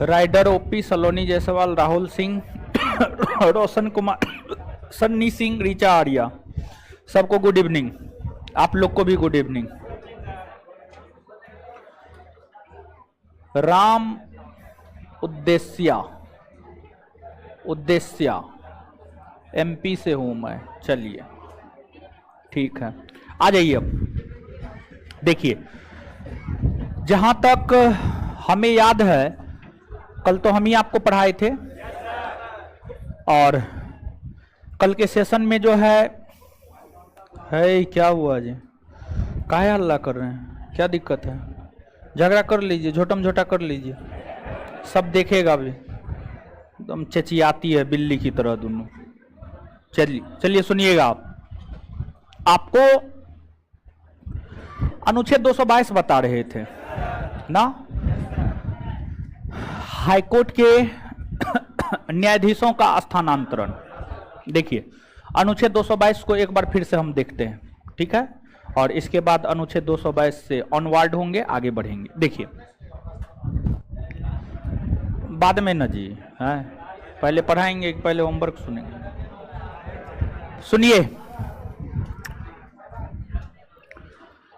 Rider OP, सलोनी जायसवाल, राहुल सिंह, रोशन कुमार, सन्नी सिंह, रीचा आर्या, सबको good evening. आप लोग को भी गुड इवनिंग। राम उद्देश्या एमपी से हूं मैं। चलिए ठीक है, आ जाइए। अब देखिए, जहां तक हमें याद है कल तो हम ही आपको पढ़ाए थे, और कल के सेशन में जो है क्या हुआ जी, काहे हल्ला कर रहे हैं, क्या दिक्कत है? झगड़ा कर लीजिए, झोटम झोटा कर लीजिए, सब देखेगा भी। एकदम चचियाती है बिल्ली की तरह दोनों। चलिए सुनिएगा। आप आपको अनुच्छेद 222 बता रहे थे ना, हाईकोर्ट के न्यायाधीशों का स्थानांतरण। देखिए, अनुच्छेद 222 को एक बार फिर से हम देखते हैं, ठीक है? और इसके बाद अनुच्छेद 222 से ऑनवर्ड होंगे, आगे बढ़ेंगे। देखिए, बाद में न जी, है पहले पढ़ाएंगे, पहले होमवर्क सुनेंगे। सुनिए,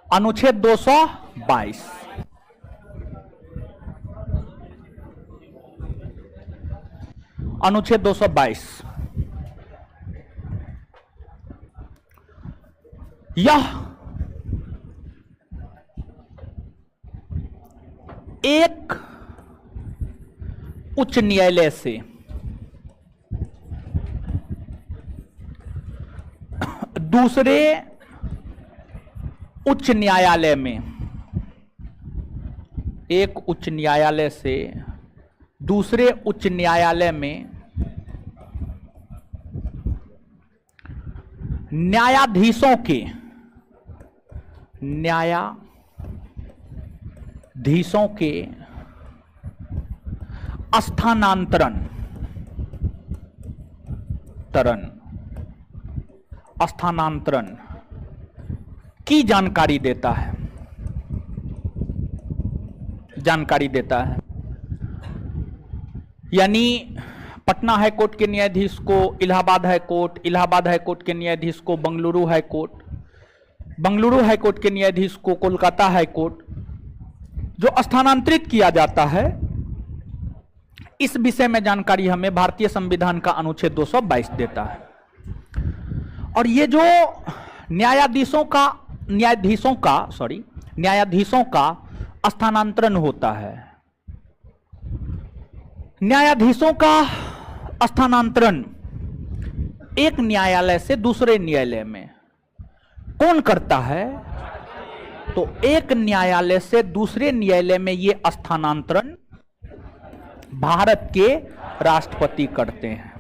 अनुच्छेद 222 अनुच्छेद 222 यह एक उच्च न्यायालय से दूसरे उच्च न्यायालय में, एक उच्च न्यायालय से दूसरे उच्च न्यायालय में न्यायाधीशों के स्थानांतरण की जानकारी देता है। यानी पटना हाईकोर्ट के न्यायाधीश को इलाहाबाद हाईकोर्ट के न्यायाधीश को बंगलुरु हाईकोर्ट के न्यायाधीश को कोलकाता हाईकोर्ट जो स्थानांतरित किया जाता है, इस विषय में जानकारी हमें भारतीय संविधान का अनुच्छेद 222 देता है। और ये जो न्यायाधीशों का स्थानांतरण होता है, न्यायाधीशों का स्थानांतरण एक न्यायालय से दूसरे न्यायालय में कौन करता है? तो एक न्यायालय से दूसरे न्यायालय में ये स्थानांतरण भारत के राष्ट्रपति करते हैं।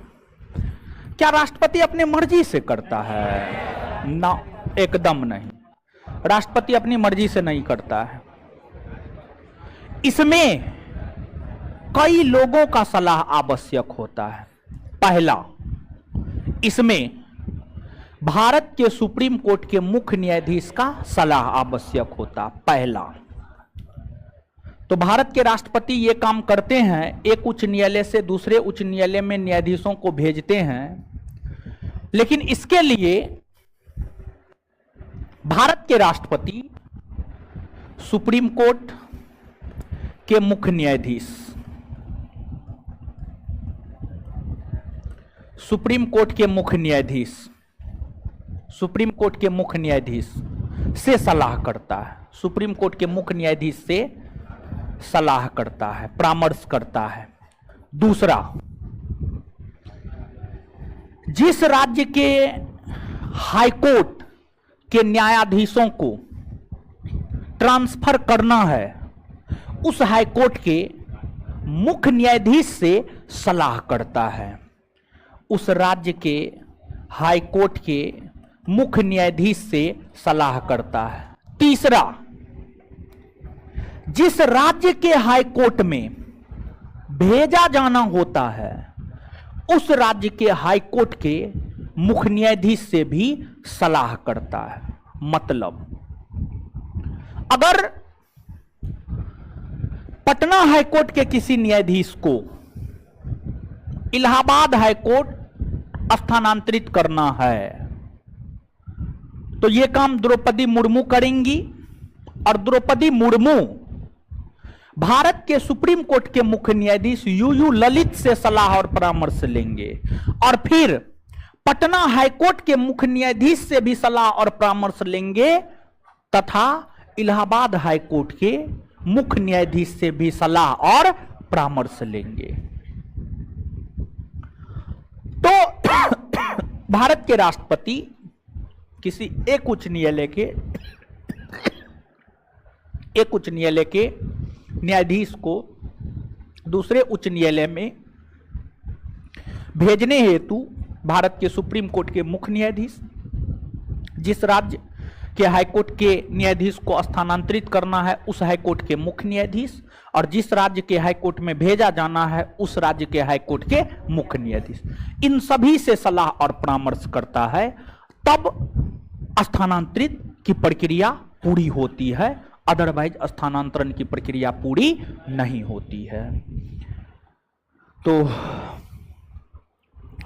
क्या राष्ट्रपति अपनी मर्जी से करता है? ना, एकदम नहीं। राष्ट्रपति अपनी मर्जी से नहीं करता है। इसमें कई लोगों का सलाह आवश्यक होता है। पहला, इसमें भारत के सुप्रीम कोर्ट के मुख्य न्यायाधीश का सलाह आवश्यक होता। पहला तो भारत के राष्ट्रपति ये काम करते हैं, एक उच्च न्यायालय से दूसरे उच्च न्यायालय में न्यायाधीशों को भेजते हैं, लेकिन इसके लिए भारत के राष्ट्रपति सुप्रीम कोर्ट के मुख्य न्यायाधीश, सुप्रीम कोर्ट के मुख्य न्यायाधीश से सलाह करता है। सुप्रीम कोर्ट के मुख्य न्यायाधीश से सलाह करता है, परामर्श करता है। दूसरा, जिस राज्य के हाईकोर्ट के न्यायाधीशों को ट्रांसफर करना है, उस हाईकोर्ट के मुख्य न्यायाधीश से सलाह करता है। उस राज्य के हाईकोर्ट के मुख्य न्यायाधीश से सलाह करता है। तीसरा, जिस राज्य के हाईकोर्ट में भेजा जाना होता है, उस राज्य के हाईकोर्ट के मुख्य न्यायाधीश से भी सलाह करता है। मतलब, अगर पटना हाईकोर्ट के किसी न्यायाधीश को इलाहाबाद हाईकोर्ट स्थानांतरित करना है, तो यह काम द्रौपदी मुर्मू करेंगी और द्रौपदी मुर्मू भारत के सुप्रीम कोर्ट के मुख्य न्यायाधीश यूयू ललित से सलाह और परामर्श लेंगे और फिर पटना हाईकोर्ट के मुख्य न्यायाधीश से भी सलाह और परामर्श लेंगे तथा इलाहाबाद हाईकोर्ट के मुख्य न्यायाधीश से भी सलाह और परामर्श लेंगे। तो भारत के राष्ट्रपति किसी एक उच्च न्यायालय के न्यायाधीश को दूसरे उच्च न्यायालय में भेजने हेतु भारत के सुप्रीम कोर्ट के मुख्य न्यायाधीश, जिस राज्य के हाईकोर्ट के न्यायाधीश को स्थानांतरित करना है उस हाईकोर्ट के मुख्य न्यायाधीश, और जिस राज्य के हाईकोर्ट में भेजा जाना है उस राज्य के हाईकोर्ट के मुख्य न्यायाधीश, इन सभी से सलाह और परामर्श करता है, तब स्थानांतरित की प्रक्रिया पूरी होती है, अदरवाइज स्थानांतरण की प्रक्रिया पूरी नहीं होती है। तो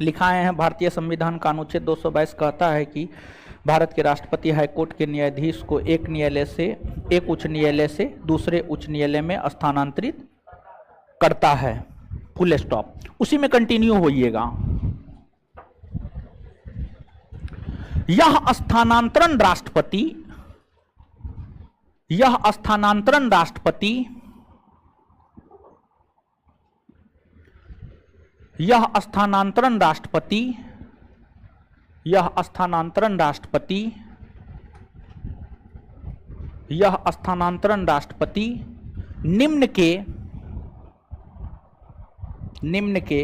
लिखाए हैं भारतीय संविधान का अनुच्छेद 222 कहता है कि भारत के राष्ट्रपति हाईकोर्ट के न्यायाधीश को एक उच्च न्यायालय से दूसरे उच्च न्यायालय में स्थानांतरित करता है, फुल स्टॉप। उसी में कंटिन्यू होइएगा। यह स्थानांतरण राष्ट्रपति निम्न के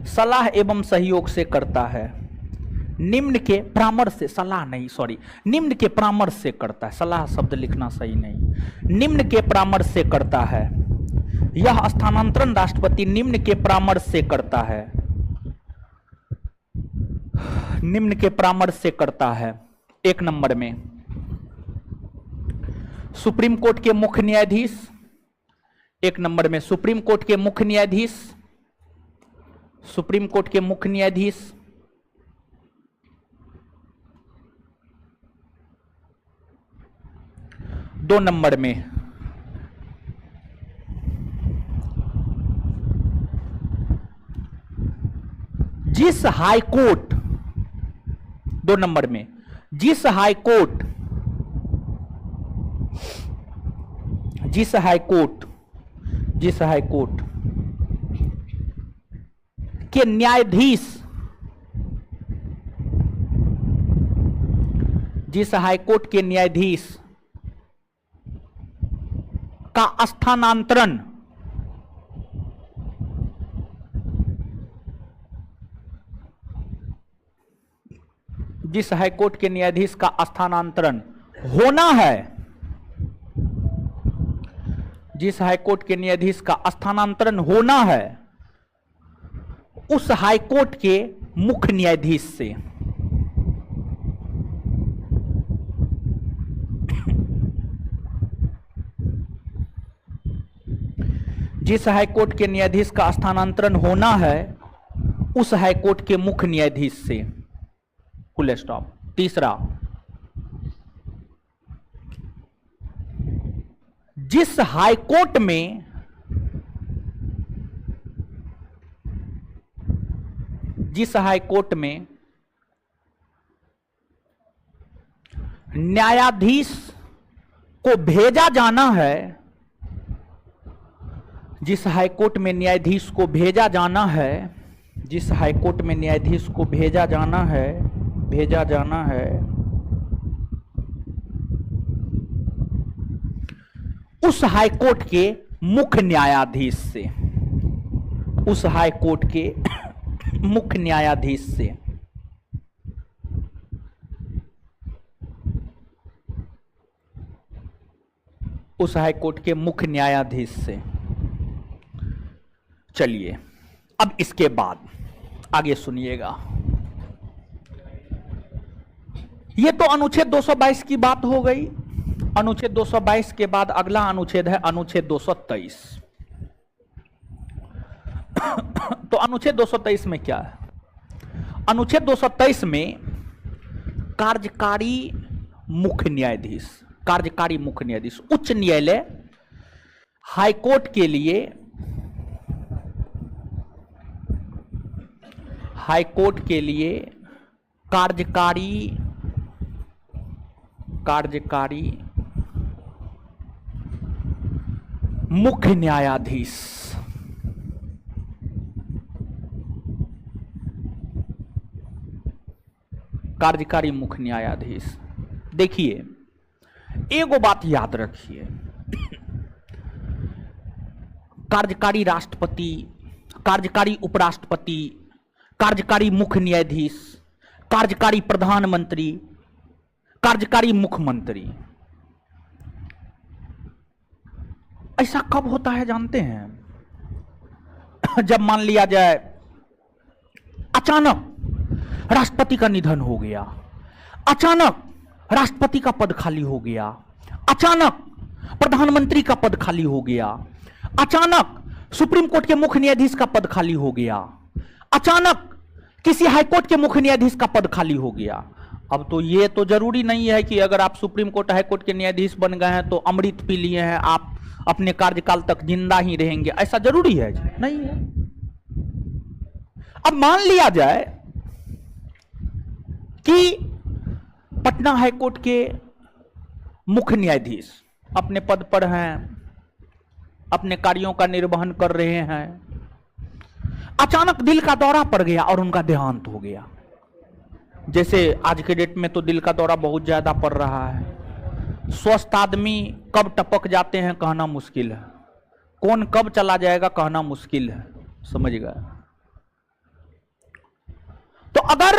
सलाह एवं सहयोग से करता है। निम्न के परामर्श से, सलाह नहीं, सॉरी, निम्न के परामर्श से करता है, सलाह शब्द लिखना सही नहीं, निम्न के परामर्श से करता है। यह स्थानांतरण राष्ट्रपति निम्न के परामर्श से करता है, निम्न के परामर्श से करता है। एक नंबर में सुप्रीम कोर्ट के मुख्य न्यायाधीश, एक नंबर में सुप्रीम कोर्ट के मुख्य न्यायाधीश, सुप्रीम कोर्ट के मुख्य न्यायाधीश, दो नंबर में जिस हाईकोर्ट, दो नंबर में जिस हाईकोर्ट के न्यायाधीश, जिस हाईकोर्ट के न्यायाधीश का स्थानांतरण जिस हाईकोर्ट के न्यायाधीश का स्थानांतरण होना है, जिस हाईकोर्ट के न्यायाधीश का स्थानांतरण होना है उस हाईकोर्ट के मुख्य न्यायाधीश से, जिस हाईकोर्ट के न्यायाधीश का स्थानांतरण होना है उस हाईकोर्ट के मुख्य न्यायाधीश से, फुल स्टॉप। तीसरा, जिस हाईकोर्ट में न्यायाधीश को भेजा जाना है, जिस हाईकोर्ट में न्यायाधीश को भेजा जाना है, जिस हाईकोर्ट में न्यायाधीश को भेजा जाना है उस हाईकोर्ट के मुख्य न्यायाधीश से, उस हाईकोर्ट के मुख्य न्यायाधीश से, उस हाईकोर्ट के मुख्य न्यायाधीश से। चलिए अब इसके बाद आगे सुनिएगा। ये तो अनुच्छेद 222 की बात हो गई। अनुच्छेद 222 के बाद अगला अनुच्छेद है अनुच्छेद 223। तो अनुच्छेद 223 में क्या है? अनुच्छेद 223 में कार्यकारी मुख्य न्यायाधीश, कार्यकारी मुख्य न्यायाधीश, उच्च न्यायालय, हाईकोर्ट के लिए, हाईकोर्ट के लिए कार्यकारी मुख्य न्यायाधीश, कार्यकारी मुख्य न्यायाधीश। देखिए एगो बात याद रखिए, कार्यकारी राष्ट्रपति, कार्यकारी उपराष्ट्रपति, कार्यकारी मुख्य न्यायाधीश, कार्यकारी प्रधानमंत्री, कार्यकारी मुख्यमंत्री, ऐसा कब होता है जानते हैं? जब मान लिया जाए अचानक राष्ट्रपति का निधन हो गया, अचानक राष्ट्रपति का पद खाली हो गया, अचानक प्रधानमंत्री का पद खाली हो गया, अचानक सुप्रीम कोर्ट के मुख्य न्यायाधीश का पद खाली हो गया, अचानक किसी हाईकोर्ट के मुख्य न्यायाधीश का पद खाली हो गया। अब तो ये तो जरूरी नहीं है कि अगर आप सुप्रीम कोर्ट हाईकोर्ट के न्यायाधीश बन गए हैं तो अमृत पी लिए हैं, आप अपने कार्यकाल तक जिंदा ही रहेंगे, ऐसा जरूरी है? नहीं है। अब मान लिया जाए कि पटना हाईकोर्ट के मुख्य न्यायाधीश अपने पद पर हैं, अपने कार्यों का निर्वहन कर रहे हैं, अचानक दिल का दौरा पड़ गया और उनका देहांत हो गया। जैसे आज के डेट में तो दिल का दौरा बहुत ज्यादा पड़ रहा है। स्वस्थ आदमी कब टपक जाते हैं कहना मुश्किल है, कौन कब चला जाएगा कहना मुश्किल है, समझ गए? तो अगर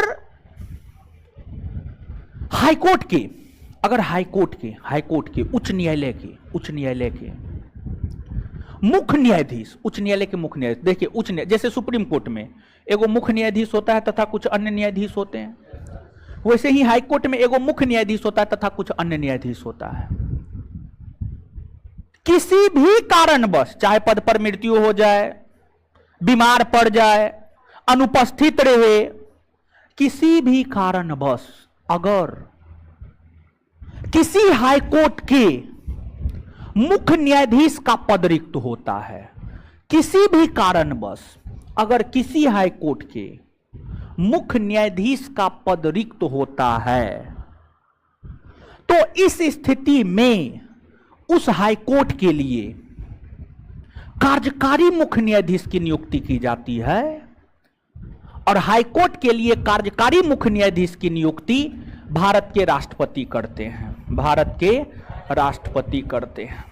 हाईकोर्ट के, अगर हाईकोर्ट के उच्च न्यायालय के मुख्य न्यायाधीश, उच्च न्यायालय के मुख्य न्यायाधीश, देखिए उच्च न्यायालय जैसे सुप्रीम कोर्ट में एगो मुख्य न्यायाधीश होता है तथा कुछ अन्य न्यायाधीश होते हैं, वैसे ही हाईकोर्ट में एगो मुख्य न्यायाधीश होता है तथा कुछ अन्य न्यायाधीश होता है। किसी भी कारणवश, चाहे पद पर मृत्यु हो जाए, बीमार पड़ जाए, अनुपस्थित रहे, किसी भी कारणवश अगर किसी हाईकोर्ट के मुख्य न्यायाधीश का पद रिक्त होता है, किसी भी कारणवश अगर किसी हाईकोर्ट के मुख्य न्यायाधीश का पद रिक्त होता है, तो इस स्थिति में उस हाईकोर्ट के लिए कार्यकारी मुख्य न्यायाधीश की नियुक्ति की जाती है और हाईकोर्ट के लिए कार्यकारी मुख्य न्यायाधीश की नियुक्ति भारत के राष्ट्रपति करते हैं, भारत के राष्ट्रपति करते हैं,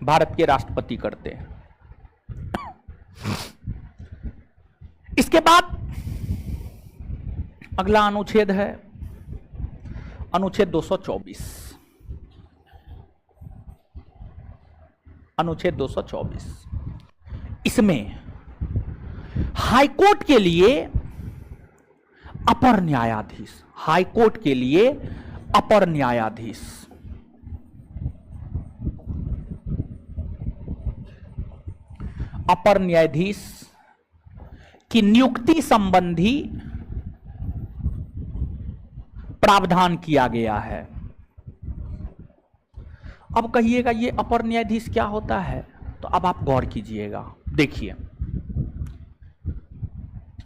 भारत के राष्ट्रपति करते हैं। इसके बाद अगला अनुच्छेद है अनुच्छेद 224। अनुच्छेद 224 इसमें हाईकोर्ट के लिए अपर न्यायाधीश, हाईकोर्ट के लिए अपर न्यायाधीश, अपर न्यायाधीश की नियुक्ति संबंधी प्रावधान किया गया है। अब कहिएगा ये अपर न्यायाधीश क्या होता है? तो अब आप गौर कीजिएगा। देखिए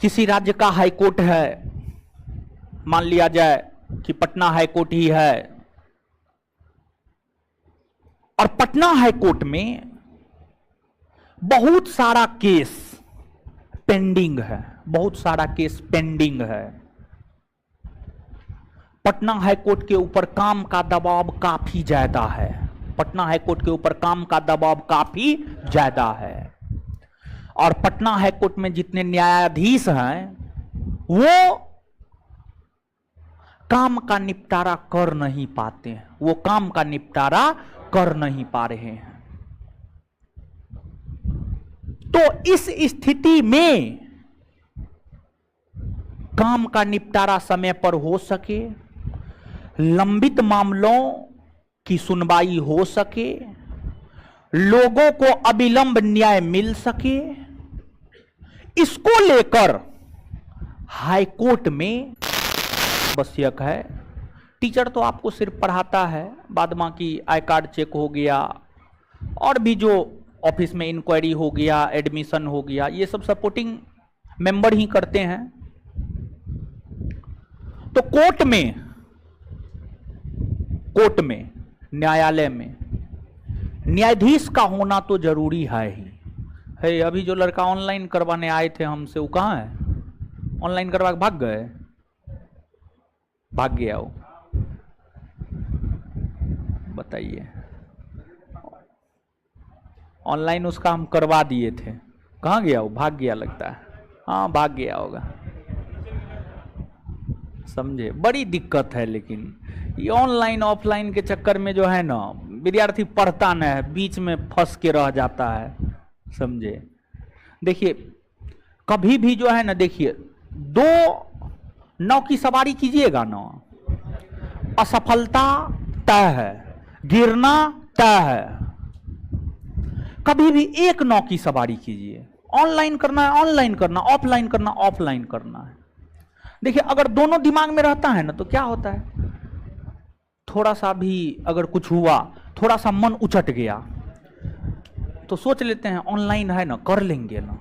किसी राज्य का हाईकोर्ट है, मान लिया जाए कि पटना हाईकोर्ट ही है, और पटना हाईकोर्ट में बहुत सारा केस पेंडिंग है, बहुत सारा केस पेंडिंग है। पटना हाईकोर्ट के ऊपर काम का दबाव काफी ज्यादा है, पटना हाईकोर्ट के ऊपर काम का दबाव काफी ज्यादा है, और पटना हाईकोर्ट में जितने न्यायाधीश हैं वो काम का निपटारा कर नहीं पाते हैं, वो काम का निपटारा कर नहीं पा रहे हैं। तो इस स्थिति में काम का निपटारा समय पर हो सके, लंबित मामलों की सुनवाई हो सके, लोगों को अविलंब न्याय मिल सके, इसको लेकर हाईकोर्ट में आवश्यक है। टीचर तो आपको सिर्फ पढ़ाता है, बाद बाकी आई कार्ड चेक हो गया और भी जो ऑफिस में इंक्वायरी हो गया, एडमिशन हो गया, ये सब सपोर्टिंग मेंबर ही करते हैं। तो कोर्ट में न्यायालय में न्यायाधीश का होना तो जरूरी है ही है। अभी जो लड़का ऑनलाइन करवाने आए थे हमसे, वो कहाँ है? ऑनलाइन करवा के भाग गया वो। बताइए, ऑनलाइन उसका हम करवा दिए थे, कहाँ गया वो? भाग गया लगता है। हाँ, भाग गया होगा, समझे। बड़ी दिक्कत है, लेकिन ये ऑनलाइन ऑफलाइन के चक्कर में जो है ना, विद्यार्थी पढ़ता न है, बीच में फंस के रह जाता है, समझे। देखिए, कभी भी जो है ना, देखिए, 2 नाव की सवारी कीजिएगा ना, असफलता तय है, गिरना तय है। कभी भी एक नाव की सवारी कीजिए। ऑनलाइन करना है ऑनलाइन करना, ऑफलाइन करना ऑफलाइन करना है। देखिए, अगर दोनों दिमाग में रहता है ना, तो क्या होता है, थोड़ा सा भी अगर कुछ हुआ, थोड़ा सा मन उचट गया, तो सोच लेते हैं ऑनलाइन है ना, कर लेंगे ना,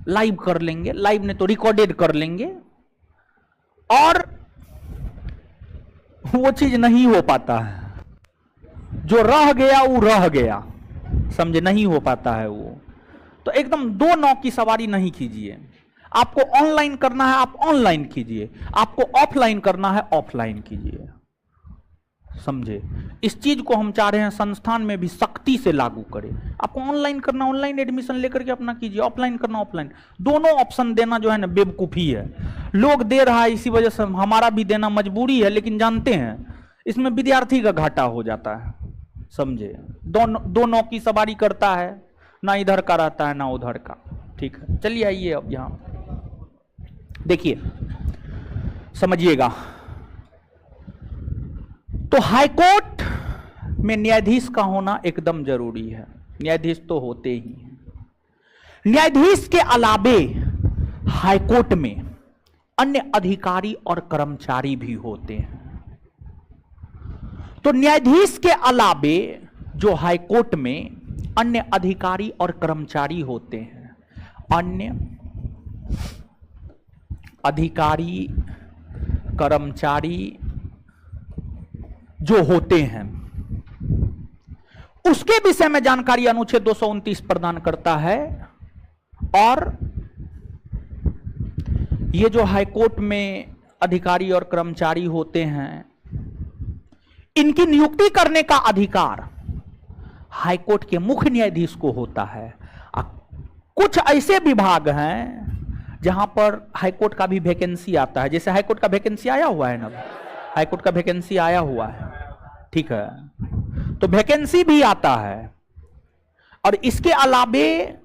लाइव कर लेंगे, लाइव ने तो रिकॉर्डेड कर लेंगे, और वो चीज नहीं हो पाता है। जो रह गया वो रह गया, समझे, नहीं हो पाता है वो। तो एकदम 2 नाव की सवारी नहीं कीजिए। आपको ऑनलाइन करना है, आप ऑनलाइन कीजिए, आपको ऑफलाइन करना है, ऑफलाइन कीजिए, समझे। इस चीज को हम चाह रहे हैं संस्थान में भी सख्ती से लागू करें। आपको ऑनलाइन करना, ऑनलाइन एडमिशन लेकर के अपना कीजिए, ऑफलाइन करना, ऑफलाइन। दोनों ऑप्शन देना जो है ना, बेवकूफी है। लोग दे रहा है, इसी वजह से हमारा भी देना मजबूरी है, लेकिन जानते हैं इसमें विद्यार्थी का घाटा हो जाता है, समझे। दोनों की सवारी करता है, ना इधर का रहता है ना उधर का। ठीक है, चलिए आइए अब यहां देखिए, समझिएगा। तो हाईकोर्ट में न्यायाधीश का होना एकदम जरूरी है। न्यायाधीश तो होते ही हैं। न्यायाधीश के अलावे हाईकोर्ट में अन्य अधिकारी और कर्मचारी भी होते हैं। तो न्यायाधीश के अलावे जो हाईकोर्ट में अन्य अधिकारी और कर्मचारी होते हैं, अन्य अधिकारी कर्मचारी जो होते हैं, उसके विषय में जानकारी अनुच्छेद 229 प्रदान करता है। और ये जो हाईकोर्ट में अधिकारी और कर्मचारी होते हैं, इनकी नियुक्ति करने का अधिकार हाईकोर्ट के मुख्य न्यायाधीश को होता है। कुछ ऐसे विभाग हैं जहां पर हाईकोर्ट का भी वैकेंसी आता है, जैसे हाईकोर्ट का वैकेंसी आया हुआ है ना, हाईकोर्ट का वैकेंसी आया हुआ है, ठीक है। तो वैकेंसी भी आता है। और इसके अलावे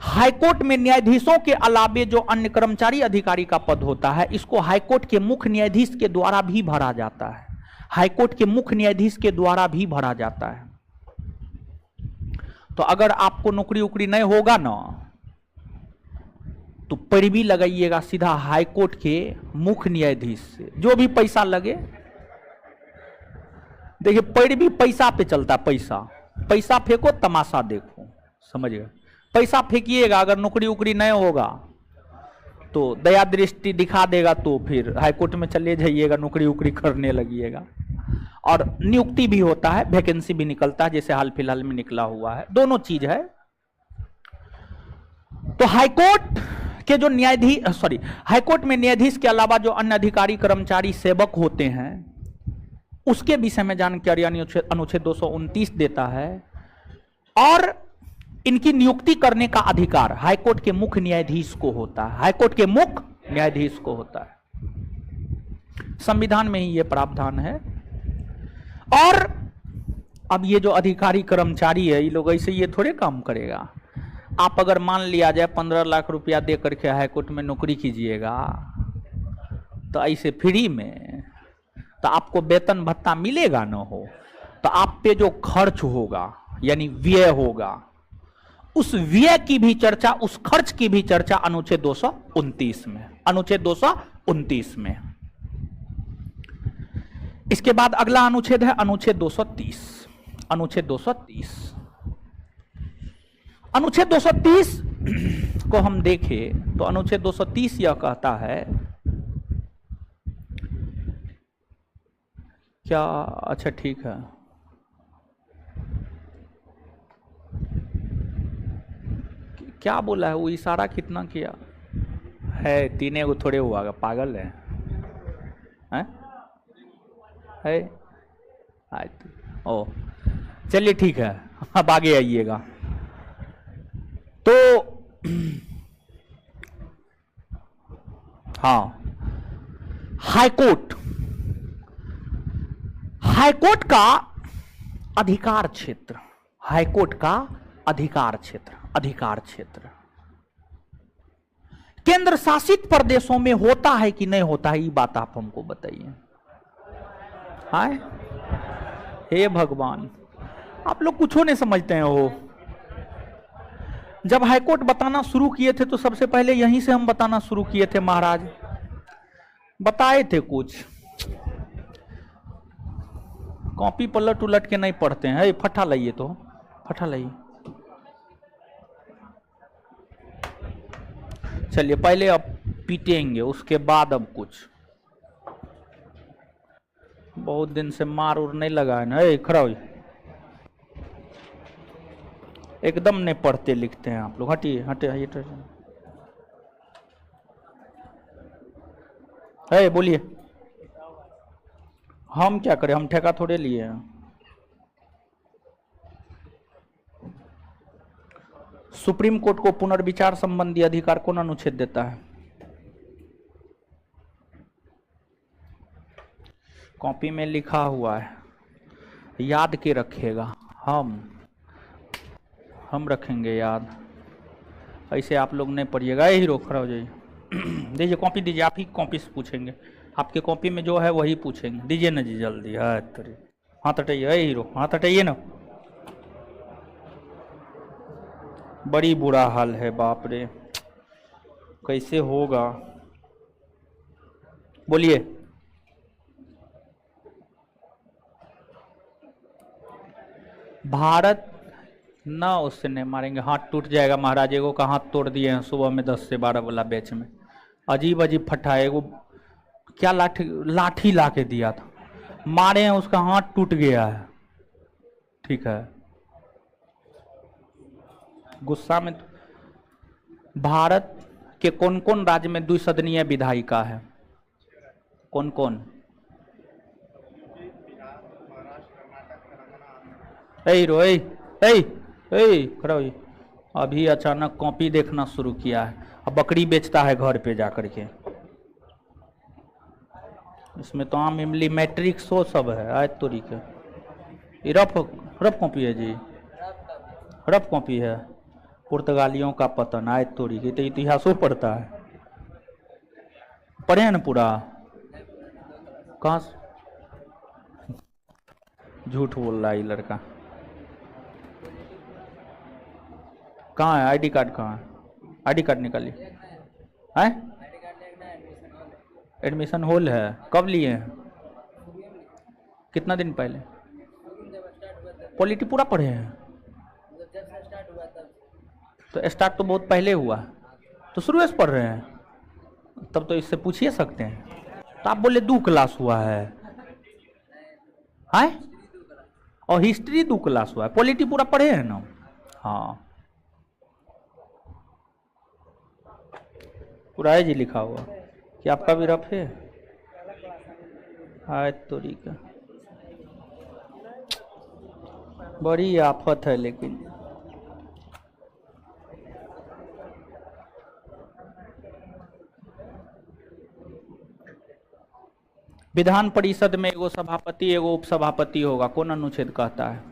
हाईकोर्ट में न्यायाधीशों के अलावे जो अन्य कर्मचारी अधिकारी का पद होता है, इसको हाईकोर्ट के मुख्य न्यायाधीश के द्वारा भी भरा जाता है। हाईकोर्ट के मुख्य न्यायाधीश के द्वारा भी भरा जाता है। तो अगर आपको नौकरी उकरी नहीं होगा ना, तो पैरवी लगाइएगा सीधा हाईकोर्ट के मुख्य न्यायाधीश से, जो भी पैसा लगे। देखिए, पैरवी पैसा पे चलता, पैसा फेंको तमाशा देखो, समझ गए। पैसा फेंकिएगा, अगर नौकरी उकरी नहीं होगा तो दया दृष्टि दिखा देगा, तो फिर हाईकोर्ट में चले जाइएगा, नौकरी उकरी करने लगिएगा। और नियुक्ति भी होता है, वैकेंसी भी निकलता है, जैसे हाल फिलहाल में निकला हुआ है, दोनों चीज है। तो हाईकोर्ट के जो हाईकोर्ट में न्यायाधीश के अलावा जो अन्य अधिकारी कर्मचारी सेवक होते हैं, उसके विषय में जानकारी अनुच्छेद 229 देता है। और इनकी नियुक्ति करने का अधिकार हाईकोर्ट के मुख्य न्यायाधीश को होता है, हाईकोर्ट के मुख्य न्यायाधीश को होता है। संविधान में ही यह प्रावधान है। और अब ये जो अधिकारी कर्मचारी है, ये लोग ऐसे ये थोड़े काम करेगा। आप अगर मान लिया जाए 15 लाख रुपया दे करके हाईकोर्ट में नौकरी कीजिएगा तो ऐसे फ्री में तो आपको वेतन भत्ता मिलेगा ना हो, तो आप पे जो खर्च होगा यानी व्यय होगा, उस व्यय की भी चर्चा, उस खर्च की भी चर्चा अनुच्छेद 229 में, अनुच्छेद 229 में। इसके बाद अगला अनुच्छेद है अनुच्छेद 230। अनुच्छेद 230, अनुच्छेद 230 को हम देखें तो अनुच्छेद 230 यह कहता है क्या, अच्छा ठीक है, क्या बोला है वो, इशारा कितना किया है, तीने को थोड़े हुआ, पागल है, हैं? है? ओ चलिए ठीक है, अब आगे आइएगा। तो हाँ, हाईकोर्ट, हाईकोर्ट का अधिकार क्षेत्र, हाईकोर्ट का अधिकार क्षेत्र, अधिकार क्षेत्र केंद्र शासित प्रदेशों में होता है कि नहीं होता है, ये बात आप हमको बताइए। हाय हे भगवान, आप लोग कुछ नहीं समझते हैं हो। जब हाईकोर्ट बताना शुरू किए थे तो सबसे पहले यहीं से हम बताना शुरू किए थे महाराज, बताए थे कुछ, कॉपी पलट उलट के नहीं पढ़ते हैं। फटा लाइए, तो फटा लाइए। चलिए पहले अब पीटेंगे, उसके बाद अब कुछ, बहुत दिन से मार उर नहीं लगा है ना। खड़ा हो, एकदम नहीं पढ़ते लिखते हैं आप लोग। हटिए हटे हटिए, है बोलिए। हम क्या करें, हम ठेका थोड़े लिए हैं। सुप्रीम कोर्ट को पुनर्विचार संबंधी अधिकार कौन अनुच्छेद देता है? कॉपी में लिखा हुआ है, याद के रखेगा। हम रखेंगे याद, ऐसे आप लोग नहीं पढ़िएगा। हीरो खड़ा हो जाइए, दीजिए कॉपी दीजिए, आप ही कॉपी से पूछेंगे, आपके कॉपी में जो है वही पूछेंगे। दीजिए ना जी जल्दी। है तरी हाथ हटाइए, हीरो हाथ हटाइए ना। बड़ी बुरा हाल है, बाप रे, कैसे होगा, बोलिए। भारत ना, उससे नहीं मारेंगे, हाथ टूट जाएगा महाराज। एगो का हाथ तोड़ दिए हैं सुबह में 10 से 12 वाला बैच में, अजीब अजीब फटा है। एगो क्या लाठी ला के दिया था, मारे हैं, उसका हाथ टूट गया है। ठीक है, गुस्सा में। भारत के कौन कौन राज्य में द्विसदनीय विधायिका है? कौन कौन? हीरो खड़ा हुई। अभी अचानक कॉपी देखना शुरू किया है, अब बकरी बेचता है घर पे जाकर के। इसमें तो आम इमली मैट्रिक्स वो सब है। आज तोरी के रफ कॉपी है जी, रफ कॉपी है। पुर्तगालियों का पतन, आज तोरी के तो इतिहासों पढ़ता है, पढ़े हैं ना पूरा। कहाँ झूठ बोल रहा है ये लड़का। कहाँ है आईडी कार्ड? कहाँ है आईडी कार्ड? निकालिए। है एडमिशन हॉल है, कब लिए हैं? कितना दिन पहले? पॉलिटी पूरा पढ़े हैं? तो स्टार्ट तो बहुत पहले हुआ, तो शुरू से पढ़ रहे हैं, तब तो इससे पूछिए सकते हैं। तो आप बोले 2 क्लास हुआ है, और हिस्ट्री 2 क्लास हुआ है, पॉलिटी पूरा पढ़े हैं ना? हाँ पूरा है जी लिखा हुआ। कि आपका भी रफ है? आज तोरी का बड़ी आफत है। लेकिन विधान परिषद में एगो सभापति एगो उपसभापति होगा, कौन अनुच्छेद कहता है?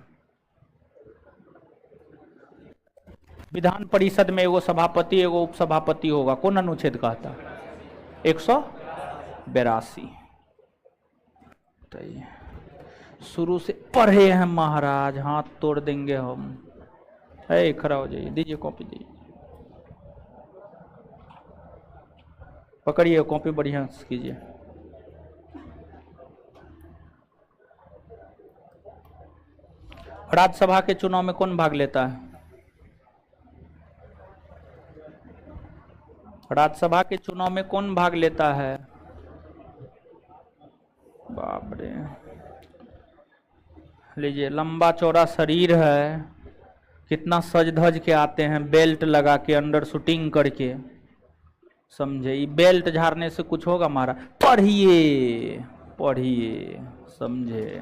विधान परिषद में एगो सभापति एगो उपसभापति होगा, कौन अनुच्छेद कहता है? 182। शुरू से पढ़े हैं महाराज, हाथ तोड़ देंगे हम। है खड़ा हो जाइए, दीजिए कॉपी दीजिए, पकड़िए कॉपी बढ़िया से कीजिए। राज्यसभा के चुनाव में कौन भाग लेता है? राज्यसभा के चुनाव में कौन भाग लेता है? बाप रे, लीजिए, लंबा चौड़ा शरीर है, कितना सज धज के आते हैं, बेल्ट लगा के, अंडर शूटिंग करके, समझे? ये बेल्ट झाड़ने से कुछ होगा हमारा? पढ़िए पढ़िए, समझे?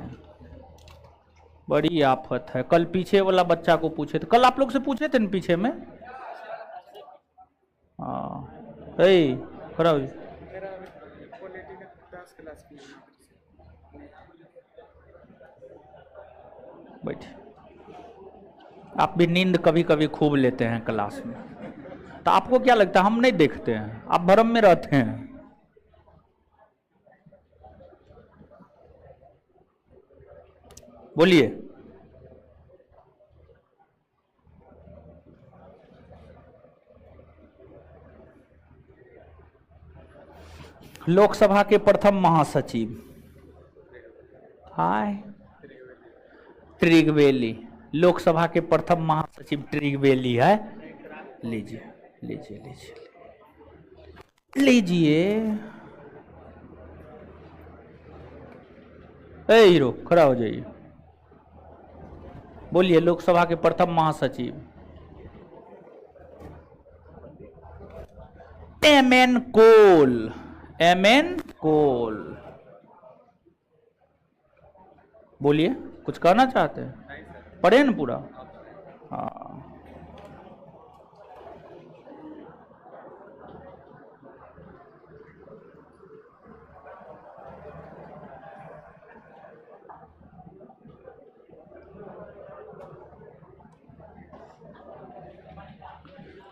बड़ी आफत है। कल पीछे वाला बच्चा को पूछे थे, कल आप लोग से पूछे थे ना पीछे में। हाँ, खड़ा हो बैठे। आप भी नींद कभी कभी खूब लेते हैं क्लास में, तो आपको क्या लगता है हम नहीं देखते हैं? आप भ्रम में रहते हैं। बोलिए। लोकसभा के प्रथम महासचिव, हाय ट्रिगवेली। लोकसभा के प्रथम महासचिव ट्रिगवेली है। लीजिए लीजिए लीजिए लीजिए। हीरो खड़ा हो जाइए, बोलिए लोकसभा के प्रथम महासचिव। एमएन कोल, एमएन कोल। बोलिए, कुछ कहना चाहते हैं? पढ़े न पूरा? हाँ,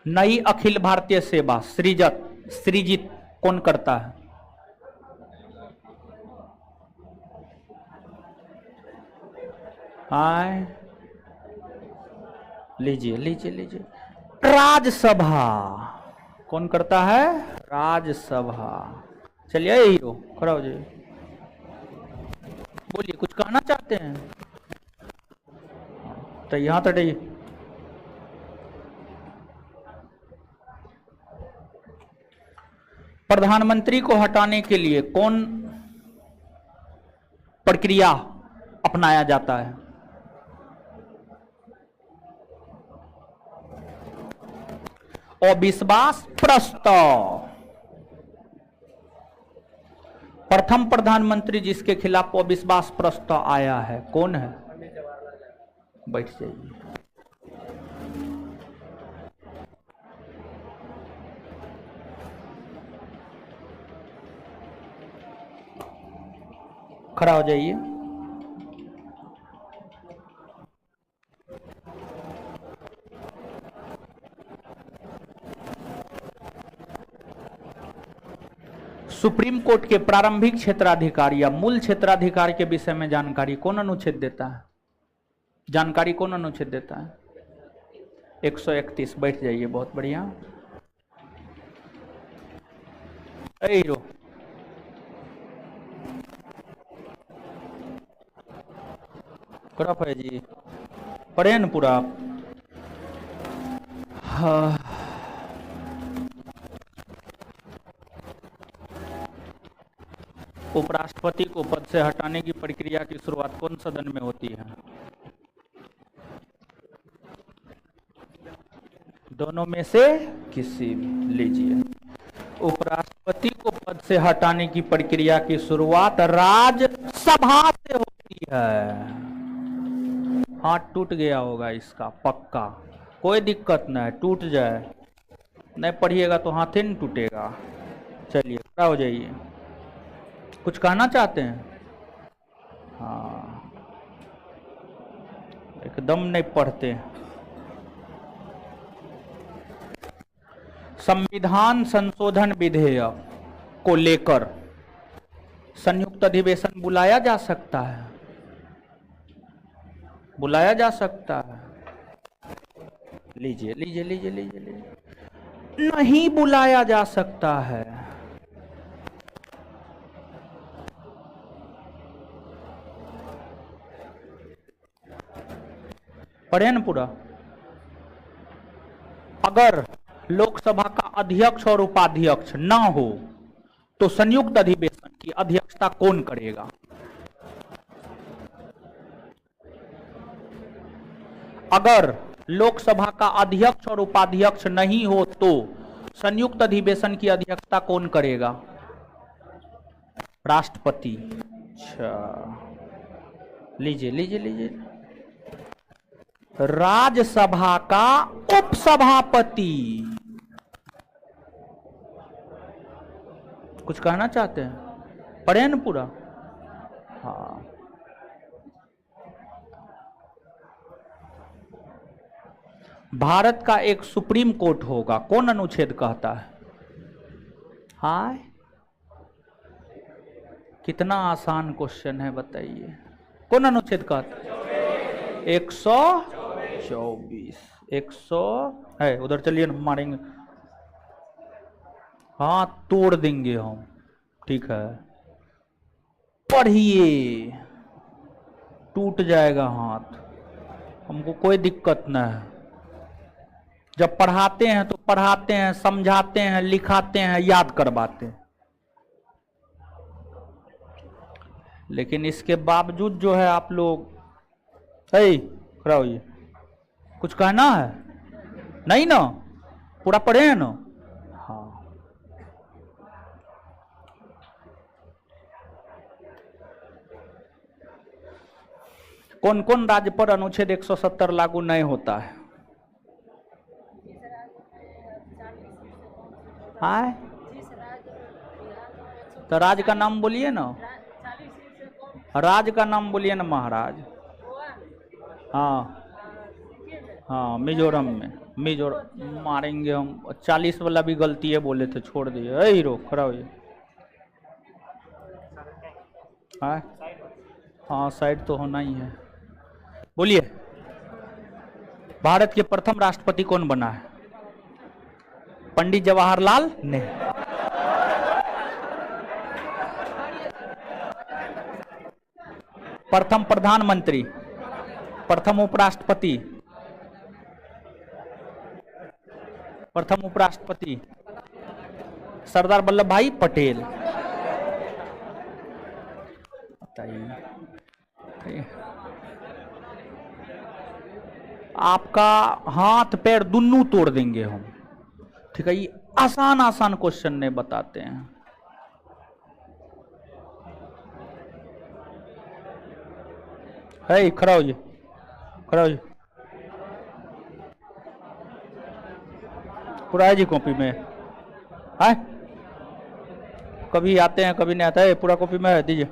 नई अखिल भारतीय सेवा सृजित कौन करता है? हाय, लीजिए लीजिए लीजिए। राज्यसभा कौन करता है? राज्यसभा। चलिए हीरो खड़ा हो जाइए, बोलिए कुछ कहना चाहते हैं तो यहां तक। प्रधानमंत्री को हटाने के लिए कौन प्रक्रिया अपनाया जाता है? अविश्वास प्रस्ताव। प्रथम प्रधानमंत्री जिसके खिलाफ अविश्वास प्रस्ताव आया है कौन है? बैठ जाइए। खड़ा हो जाइए। सुप्रीम कोर्ट के प्रारंभिक क्षेत्राधिकार या मूल क्षेत्राधिकार के विषय में जानकारी कौन अनुच्छेद देता है? जानकारी कौन अनुच्छेद देता है? 131। बैठ जाइए, बहुत बढ़िया। हीरो है जी, पढ़े न पूरा? हाँ, उपराष्ट्रपति को पद से हटाने की प्रक्रिया की शुरुआत कौन सदन में होती है? दोनों में से किसी भी। लीजिए, उपराष्ट्रपति को पद से हटाने की प्रक्रिया की शुरुआत राज्यसभा से होती है। हाथ टूट गया होगा इसका पक्का, कोई दिक्कत नहीं, टूट जाए, नहीं पढ़िएगा तो हाथ ही नहीं टूटेगा। चलिए खड़ा हो जाइए, कुछ कहना चाहते हैं? हाँ, एकदम नहीं पढ़ते। संविधान संशोधन विधेयक को लेकर संयुक्त अधिवेशन बुलाया जा सकता है, बुलाया जा सकता है। लीजिए लीजिए लीजिए लीजिए लीजिए, नहीं बुलाया जा सकता है। पढ़े न पूरा। अगर लोकसभा का अध्यक्ष और उपाध्यक्ष ना हो तो संयुक्त अधिवेशन की अध्यक्षता कौन करेगा? अगर लोकसभा का अध्यक्ष और उपाध्यक्ष नहीं हो तो संयुक्त अधिवेशन की अध्यक्षता कौन करेगा? राष्ट्रपति। अच्छा, लीजिए लीजिए लीजिए। राज्यसभा का उपसभापति। कुछ कहना चाहते हैं? पढ़े न पूरा। हाँ, भारत का एक सुप्रीम कोर्ट होगा, कौन अनुच्छेद कहता है? हाय, कितना आसान क्वेश्चन है बताइए। कौन अनुच्छेद कहता है? 124। 100 है, उधर चलिए ना, मारेंगे। हाँ, तोड़ देंगे हम। ठीक है, पढ़िए, टूट जाएगा हाथ, हमको कोई दिक्कत न है। जब पढ़ाते हैं तो पढ़ाते हैं, समझाते हैं, लिखाते हैं, याद करवाते हैं, लेकिन इसके बावजूद जो है आप लोग खड़ा होइए। कुछ कहना है? नहीं ना? पूरा पढ़े हैं ना? हाँ, कौन कौन राज्य पर अनुच्छेद 170 लागू नहीं होता है? हाँ, तो राज्य का नाम बोलिए ना, राज्य का नाम बोलिए ना महाराज। हाँ हाँ, मिजोरम में, मिजोरम मारेंगे हम। 40 वाला भी गलती है बोले थे, छोड़ दिए। हीरो खड़ा होइए। हाँ हाँ, साइड तो होना ही है। बोलिए, भारत के प्रथम राष्ट्रपति कौन बना है? पंडित जवाहरलाल नेहरू। प्रथम प्रधानमंत्री, प्रथम उपराष्ट्रपति, प्रथम उपराष्ट्रपति सरदार वल्लभ भाई पटेल। बताइए, आपका हाथ पैर दुन्नू तोड़ देंगे हम। ठीक है, ये आसान आसान क्वेश्चन नहीं बताते हैं। है, खड़ा होइए, खड़ा होइए। पूरा है जी कॉपी में है, कभी आते हैं कभी नहीं आता है। पूरा कॉपी में है, दीजिए।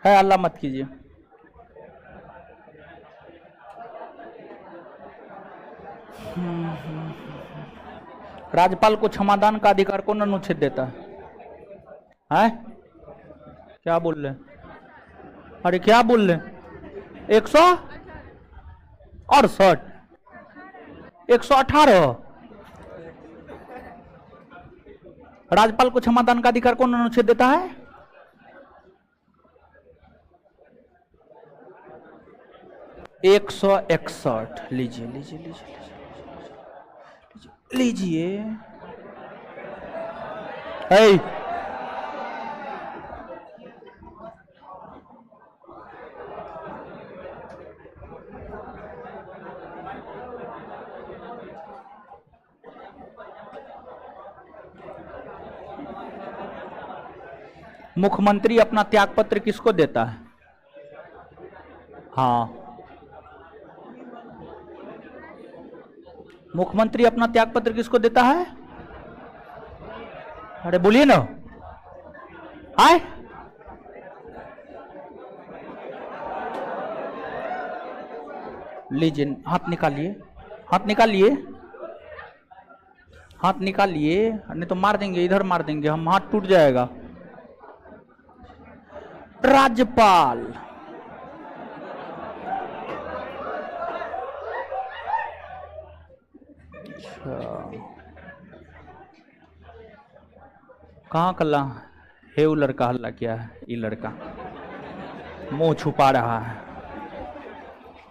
है, अल्लाह मत कीजिए। राज्यपाल को क्षमादान का अधिकार कौन अनुच्छेद देता है? हैं? क्या बोल रहे हैं? अरे क्या बोल रहे हैं? 168, 118। राज्यपाल को क्षमादान का अधिकार कौन अनुच्छेद देता है? एक 161। लीजिए लीजिए लीजिए लीजिए। मुख्यमंत्री अपना त्यागपत्र किसको देता है? हाँ, मुख्यमंत्री अपना त्यागपत्र किसको देता है? अरे बोलिए ना। आए, लीजिए, हाथ निकालिए, हाथ निकालिए। हाथ निकालिए, नहीं तो मार देंगे, इधर मार देंगे हम, हाथ टूट जाएगा। राज्यपाल। कहाँ कल्ला है? वो लड़का हल्ला किया है, ये लड़का मुंह छुपा रहा है।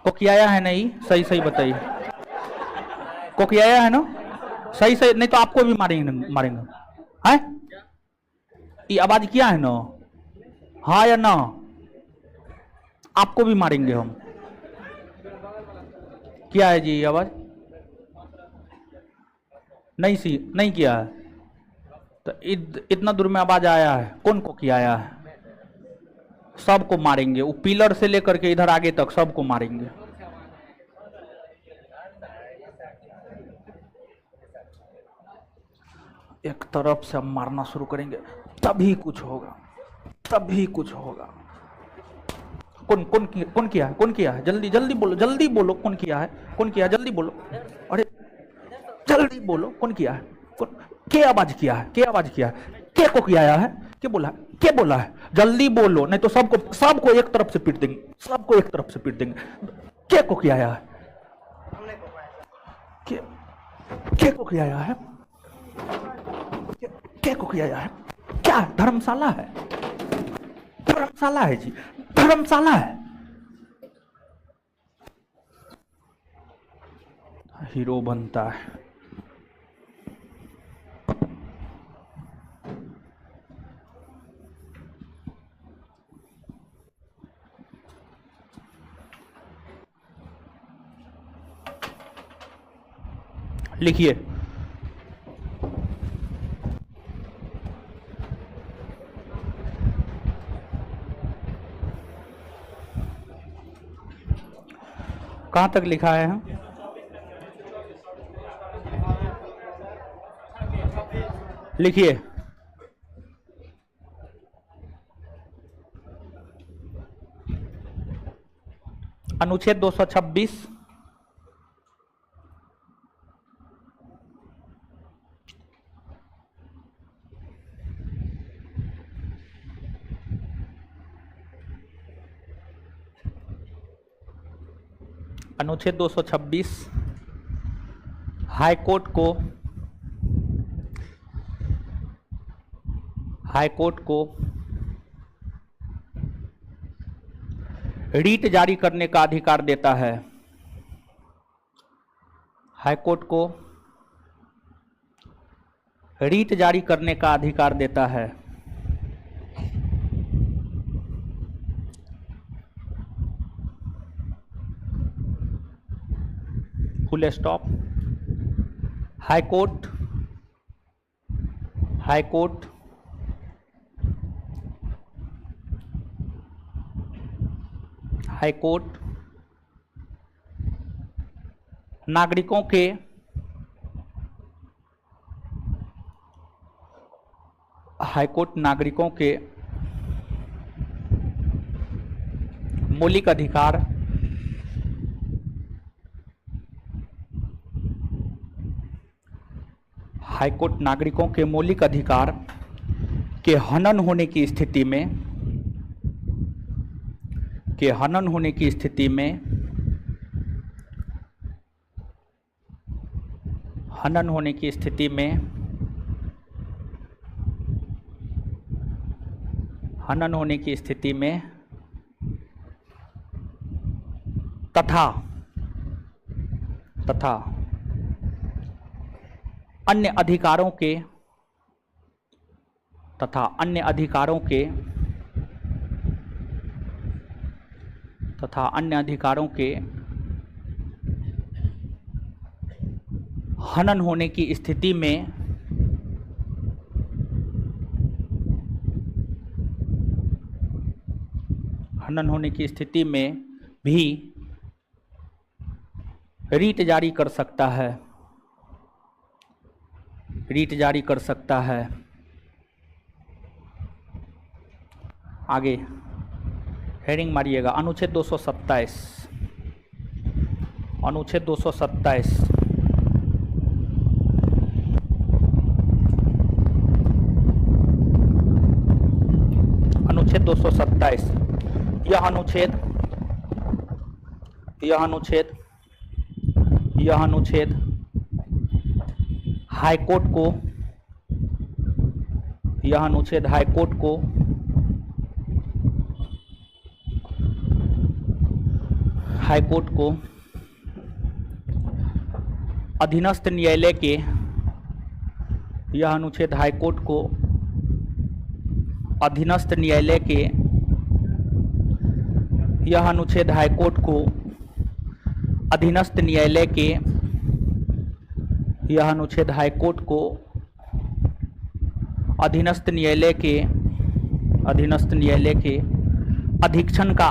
कोकियाया है नहीं? सही सही बताइए, कोकियाया है ना? सही सही, नहीं तो आपको भी मारेंगे, मारेंगे है? ये आवाज किया है ना? हाँ या ना? आपको भी मारेंगे हम। क्या है जी आवाज? नहीं किया है तो इतना दूर में आवाज आया है, कौन को किया आया है? सबको मारेंगे, वो पिलर से लेकर के इधर आगे तक सबको मारेंगे। एक तरफ से हम मारना शुरू करेंगे तभी कुछ होगा, तभी कुछ होगा। कौन किया है? जल्दी जल्दी बोलो, जल्दी बोलो, कौन किया है? कौन किया है? जल्दी बोलो, अरे जल्दी बोलो, कौन किया है? क्या आवाज किया है? क्या आवाज किया है? क्या को किया है? क्या बोला है? क्या बोला है? जल्दी बोलो, नहीं तो सबको एक तरफ से पीट देंगे, सबको एक तरफ से पीट देंगे। क्या को किया है? क्या को किया है? क्या को किया है? क्या धर्मशाला है? धर्मशाला है जी, धर्मशाला है। हीरो बनता है। लिखिए, कहां तक लिखा है? लिखिए, अनुच्छेद 226 अनुच्छेद 226 हाईकोर्ट को रीट जारी करने का अधिकार देता है। हाईकोर्ट को रीट जारी करने का अधिकार देता है। Full stop. हाईकोर्ट नागरिकों के मौलिक अधिकार हाईकोर्ट नागरिकों के मौलिक अधिकार के हनन होने की स्थिति में तथा अन्य अधिकारों के हनन होने की स्थिति में भी रीट जारी कर सकता है। आगे हेडिंग मारिएगा, अनुच्छेद 227 अनुच्छेद 227 227 यह अनुच्छेद हाईकोर्ट को अधीनस्थ न्यायालय के अधीनस्थ न्यायालय के अधीक्षण का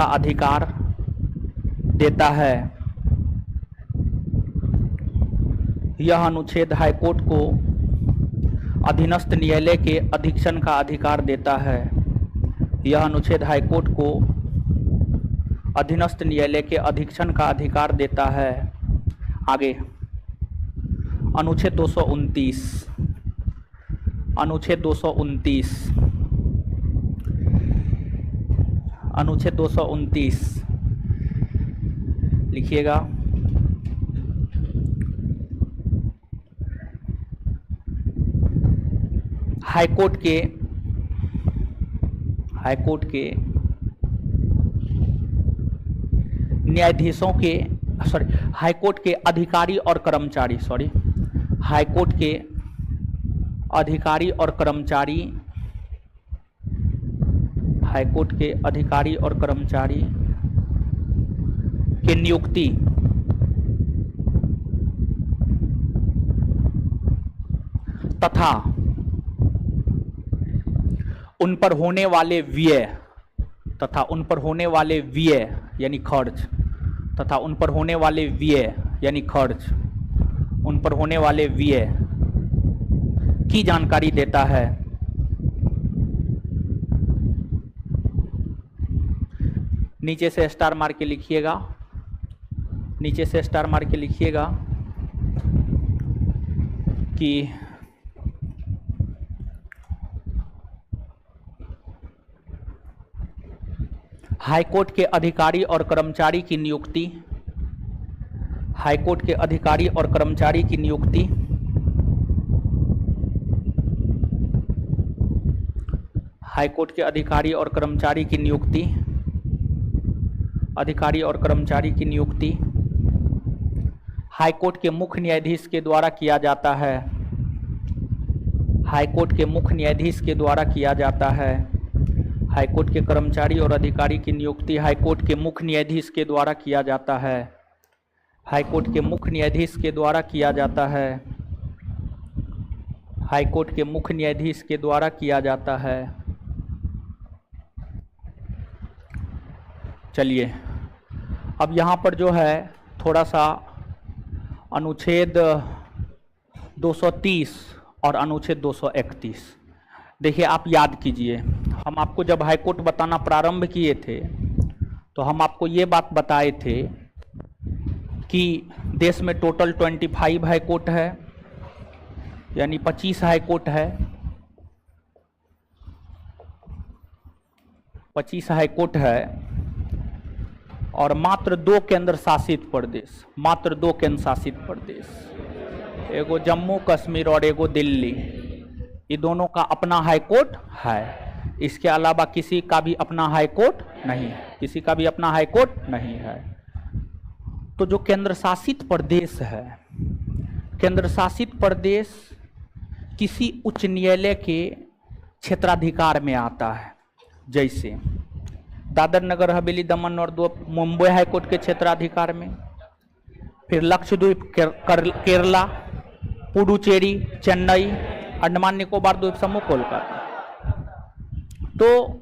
अधिकार देता है। यह अनुच्छेद हाईकोर्ट को अधीनस्थ न्यायालय के अधीक्षण का अधिकार देता है। यह अनुच्छेद हाईकोर्ट को अधीनस्थ न्यायालय के अधीक्षण का अधिकार देता है। आगे अनुच्छेद 229 लिखिएगा। हाईकोर्ट के न्यायाधीशों के हाईकोर्ट के अधिकारी और कर्मचारी हाईकोर्ट के अधिकारी और कर्मचारी के नियुक्ति तथा उन पर होने वाले व्यय यानी खर्च की जानकारी देता है। नीचे से स्टार मार के लिखिएगा कि हाईकोर्ट के अधिकारी और कर्मचारी की नियुक्ति हाईकोर्ट के मुख्य न्यायाधीश के द्वारा किया जाता है। हाईकोर्ट के कर्मचारी और अधिकारी की नियुक्ति हाईकोर्ट के मुख्य न्यायाधीश के द्वारा किया जाता है। चलिए अब यहाँ पर जो है थोड़ा सा अनुच्छेद 230 और अनुच्छेद 231 देखिए, आप याद कीजिए। हम आपको जब हाईकोर्ट बताना प्रारंभ किए थे तो हम आपको ये बात बताए थे कि देश में टोटल 25 हाईकोर्ट है, यानी 25 हाईकोर्ट है। 25 हाईकोर्ट है और मात्र 2 केंद्र शासित प्रदेश, एगो जम्मू कश्मीर और एगो दिल्ली, ये दोनों का अपना हाईकोर्ट है। इसके अलावा किसी का भी अपना हाईकोर्ट नहीं है। तो जो केंद्र शासित प्रदेश किसी उच्च न्यायालय के क्षेत्राधिकार में आता है। जैसे दादर नगर हवेली दमन और दीव मुंबई हाईकोर्ट के क्षेत्राधिकार में, फिर लक्षद्वीप, केरला, पुडुचेरी, चेन्नई, अंडमान निकोबार द्वीप समूह, कोलकाता। तो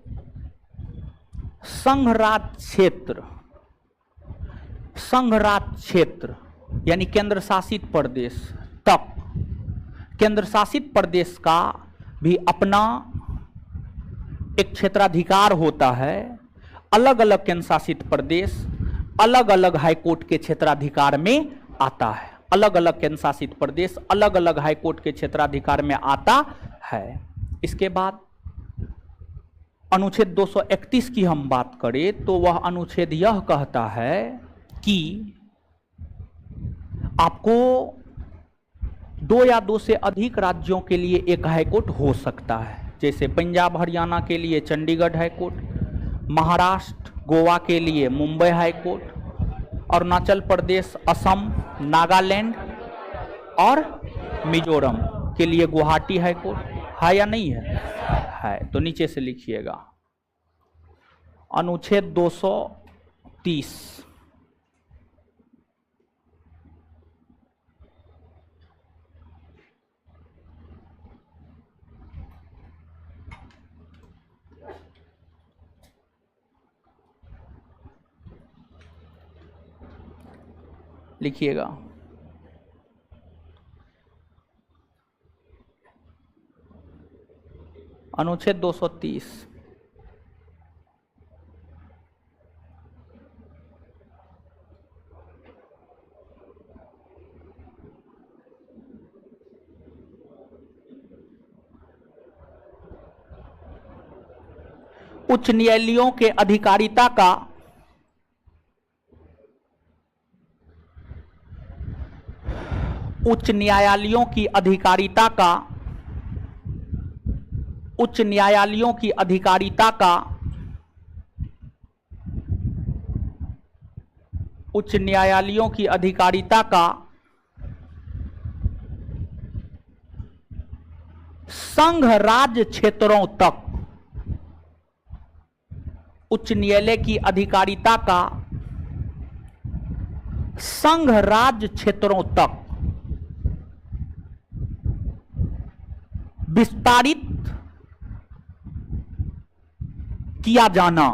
संघ राज क्षेत्र यानी केंद्र शासित प्रदेश तक, केंद्र शासित प्रदेश का भी अपना एक क्षेत्राधिकार होता है। अलग अलग केंद्र शासित प्रदेश अलग अलग हाईकोर्ट के क्षेत्राधिकार में आता है। अलग अलग केंद्र शासित प्रदेश अलग अलग हाईकोर्ट के क्षेत्राधिकार में आता है। इसके बाद अनुच्छेद 231 की हम बात करें तो वह अनुच्छेद यह कहता है कि आपको 2 या 2 से अधिक राज्यों के लिए एक हाईकोर्ट हो सकता है। जैसे पंजाब हरियाणा के लिए चंडीगढ़ हाईकोर्ट, महाराष्ट्र गोवा के लिए मुंबई हाईकोर्ट, अरुणाचल प्रदेश असम नागालैंड और मिजोरम के लिए गुवाहाटी हाईकोर्ट है या नहीं है? तो नीचे से लिखिएगा अनुच्छेद 230 लिखिएगा। अनुच्छेद 230 उच्च न्यायालयों के अधिकारिता का उच्च न्यायालयों की अधिकारिता का उच्च न्यायालयों की अधिकारिता का उच्च न्यायालयों की अधिकारिता का संघ राज्य क्षेत्रों तक उच्च न्यायालय की अधिकारिता का संघ राज्य क्षेत्रों तक विस्तारित किया जाना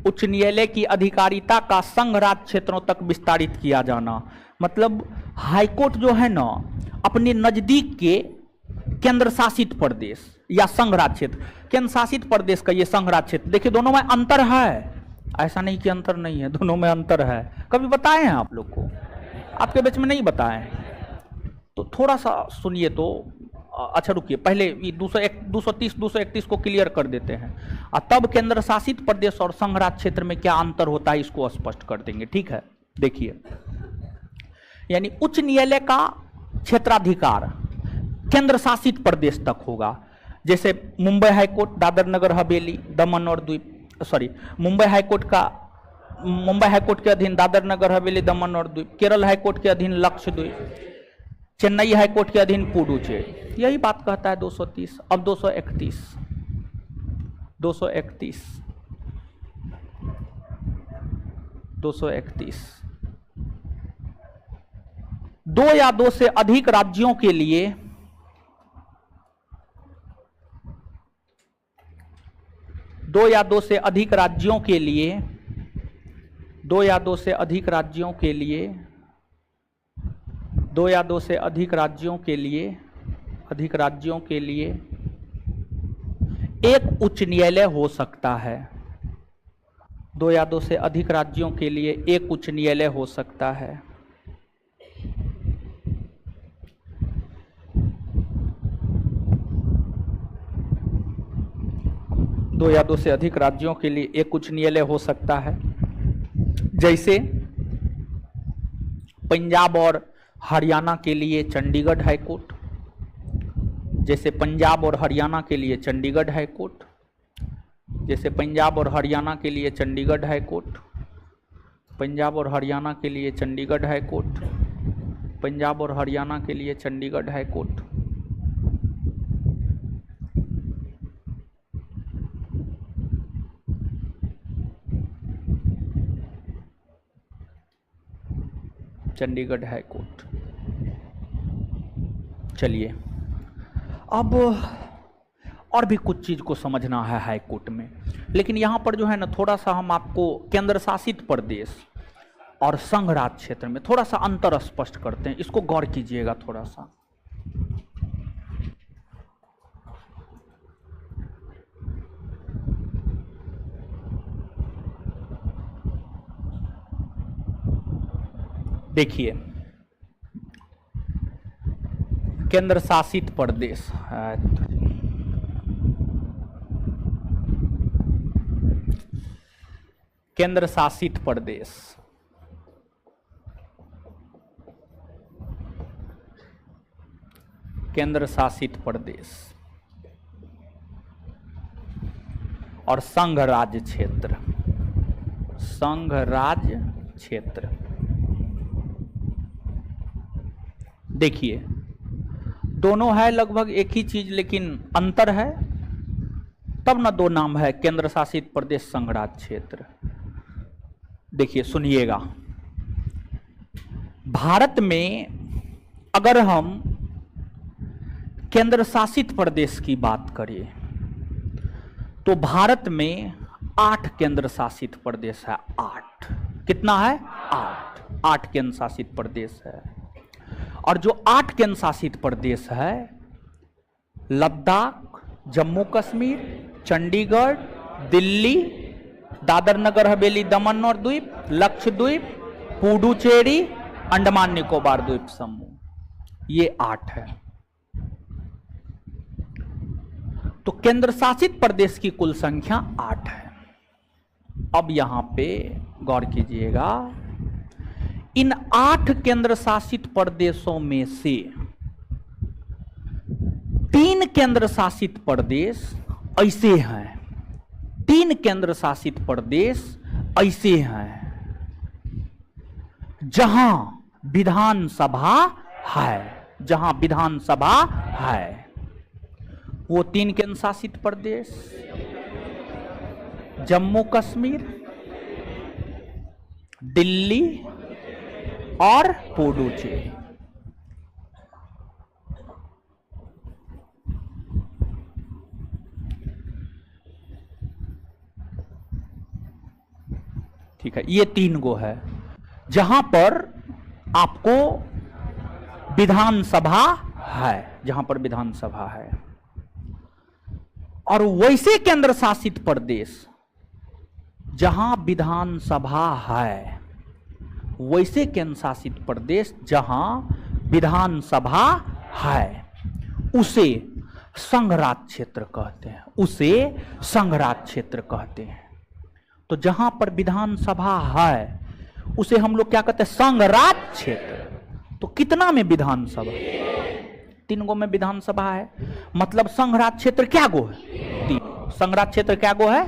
उच्च न्यायालय की अधिकारिता का संघ राज्य क्षेत्रों तक विस्तारित किया जाना मतलब हाईकोर्ट जो है ना अपने नजदीक के केंद्र शासित प्रदेश या संघ राज्य क्षेत्र, केंद्र शासित प्रदेश का ये संघ राज्य क्षेत्र, देखिए दोनों में अंतर है, ऐसा नहीं कि अंतर नहीं है, दोनों में अंतर है। कभी बताए हैं आप लोग को? आपके बीच में नहीं बताए तो थोड़ा सा सुनिए तो अच्छा रुकिए, पहले 230 231 को क्लियर कर देते हैं और तब केंद्र शासित प्रदेश और संघ राज्य क्षेत्र में क्या अंतर होता है इसको स्पष्ट कर देंगे। ठीक है, देखिए, यानी उच्च न्यायालय का क्षेत्राधिकार केंद्र शासित प्रदेश तक होगा। जैसे मुंबई हाईकोर्ट दादर नगर हवेली दमन और द्वीप, मुंबई हाईकोर्ट के अधीन दादर नगर हवेली दमन और द्वीप, केरल हाईकोर्ट के अधीन लक्षद्वीप, चेन्नई हाईकोर्ट के अधीन पुडुचेरी, यही बात कहता है 230। अब 231 2 या 2 से अधिक राज्यों के लिए दो या दो से अधिक राज्यों के लिए दो या दो से अधिक राज्यों के लिए दो या दो से अधिक राज्यों के लिए एक उच्च न्यायालय हो सकता है। 2 या 2 से अधिक राज्यों के लिए एक उच्च न्यायालय हो सकता है। दो या दो से अधिक राज्यों के लिए एक उच्च न्यायालय हो सकता है। जैसे पंजाब और हरियाणा के लिए चंडीगढ़ हाईकोर्ट, जैसे पंजाब और हरियाणा के लिए चंडीगढ़ हाईकोर्ट, जैसे पंजाब और हरियाणा के लिए चंडीगढ़ हाईकोर्ट, पंजाब और हरियाणा के लिए चंडीगढ़ हाईकोर्ट, पंजाब और हरियाणा के लिए चंडीगढ़ हाईकोर्ट। चंडीगढ़ हाईकोर्ट। चलिए अब और भी कुछ चीज को समझना है हाईकोर्ट में, लेकिन यहां पर जो है ना थोड़ा सा हम आपको केंद्र शासित प्रदेश और संघ राज्य क्षेत्र में थोड़ा सा अंतर स्पष्ट करते हैं, इसको गौर कीजिएगा थोड़ा सा। देखिए, केंद्र शासित प्रदेश, केंद्र शासित प्रदेश, केंद्र शासित प्रदेश और संघ राज्य क्षेत्र, संघ राज्य क्षेत्र। देखिए, दोनों है लगभग एक ही चीज, लेकिन अंतर है, तब ना दो नाम है, केंद्र शासित प्रदेश, संघ राज्य क्षेत्र। देखिए सुनिएगा, भारत में अगर हम केंद्र शासित प्रदेश की बात करें तो भारत में 8 केंद्र शासित प्रदेश है। 8, कितना है? 8 केंद्र शासित प्रदेश है। और जो 8 केंद्र शासित प्रदेश है, लद्दाख, जम्मू कश्मीर, चंडीगढ़, दिल्ली, दादर नगर हवेली, दमन और द्वीप, लक्षद्वीप, पुडुचेरी, अंडमान निकोबार द्वीप समूह, ये 8 है। तो केंद्र शासित प्रदेश की कुल संख्या 8 है। अब यहां पे गौर कीजिएगा, इन 8 केंद्र शासित प्रदेशों में से 3 केंद्र शासित प्रदेश ऐसे हैं, 3 केंद्र शासित प्रदेश ऐसे हैं जहां विधानसभा है, जहां विधानसभा है। वो 3 केंद्र शासित प्रदेश जम्मू कश्मीर, दिल्ली और पुडुचेरी। ठीक है, ये 3 गो है जहां पर आपको विधानसभा है, जहां पर विधानसभा है। और वैसे केंद्र शासित प्रदेश जहां विधानसभा है, वैसे केंद्र शासित प्रदेश जहां विधानसभा है, उसे संघ राज्य क्षेत्र कहते हैं, उसे संघ राज्य क्षेत्र कहते हैं। तो जहां पर विधानसभा है उसे हम लोग क्या कहते हैं? संघ राज्य क्षेत्र। तो कितना में विधानसभा? 3 गो में विधानसभा है, मतलब संघ राज्य क्षेत्र क्या गो है? 3। संघ राज्य क्षेत्र क्या गो है?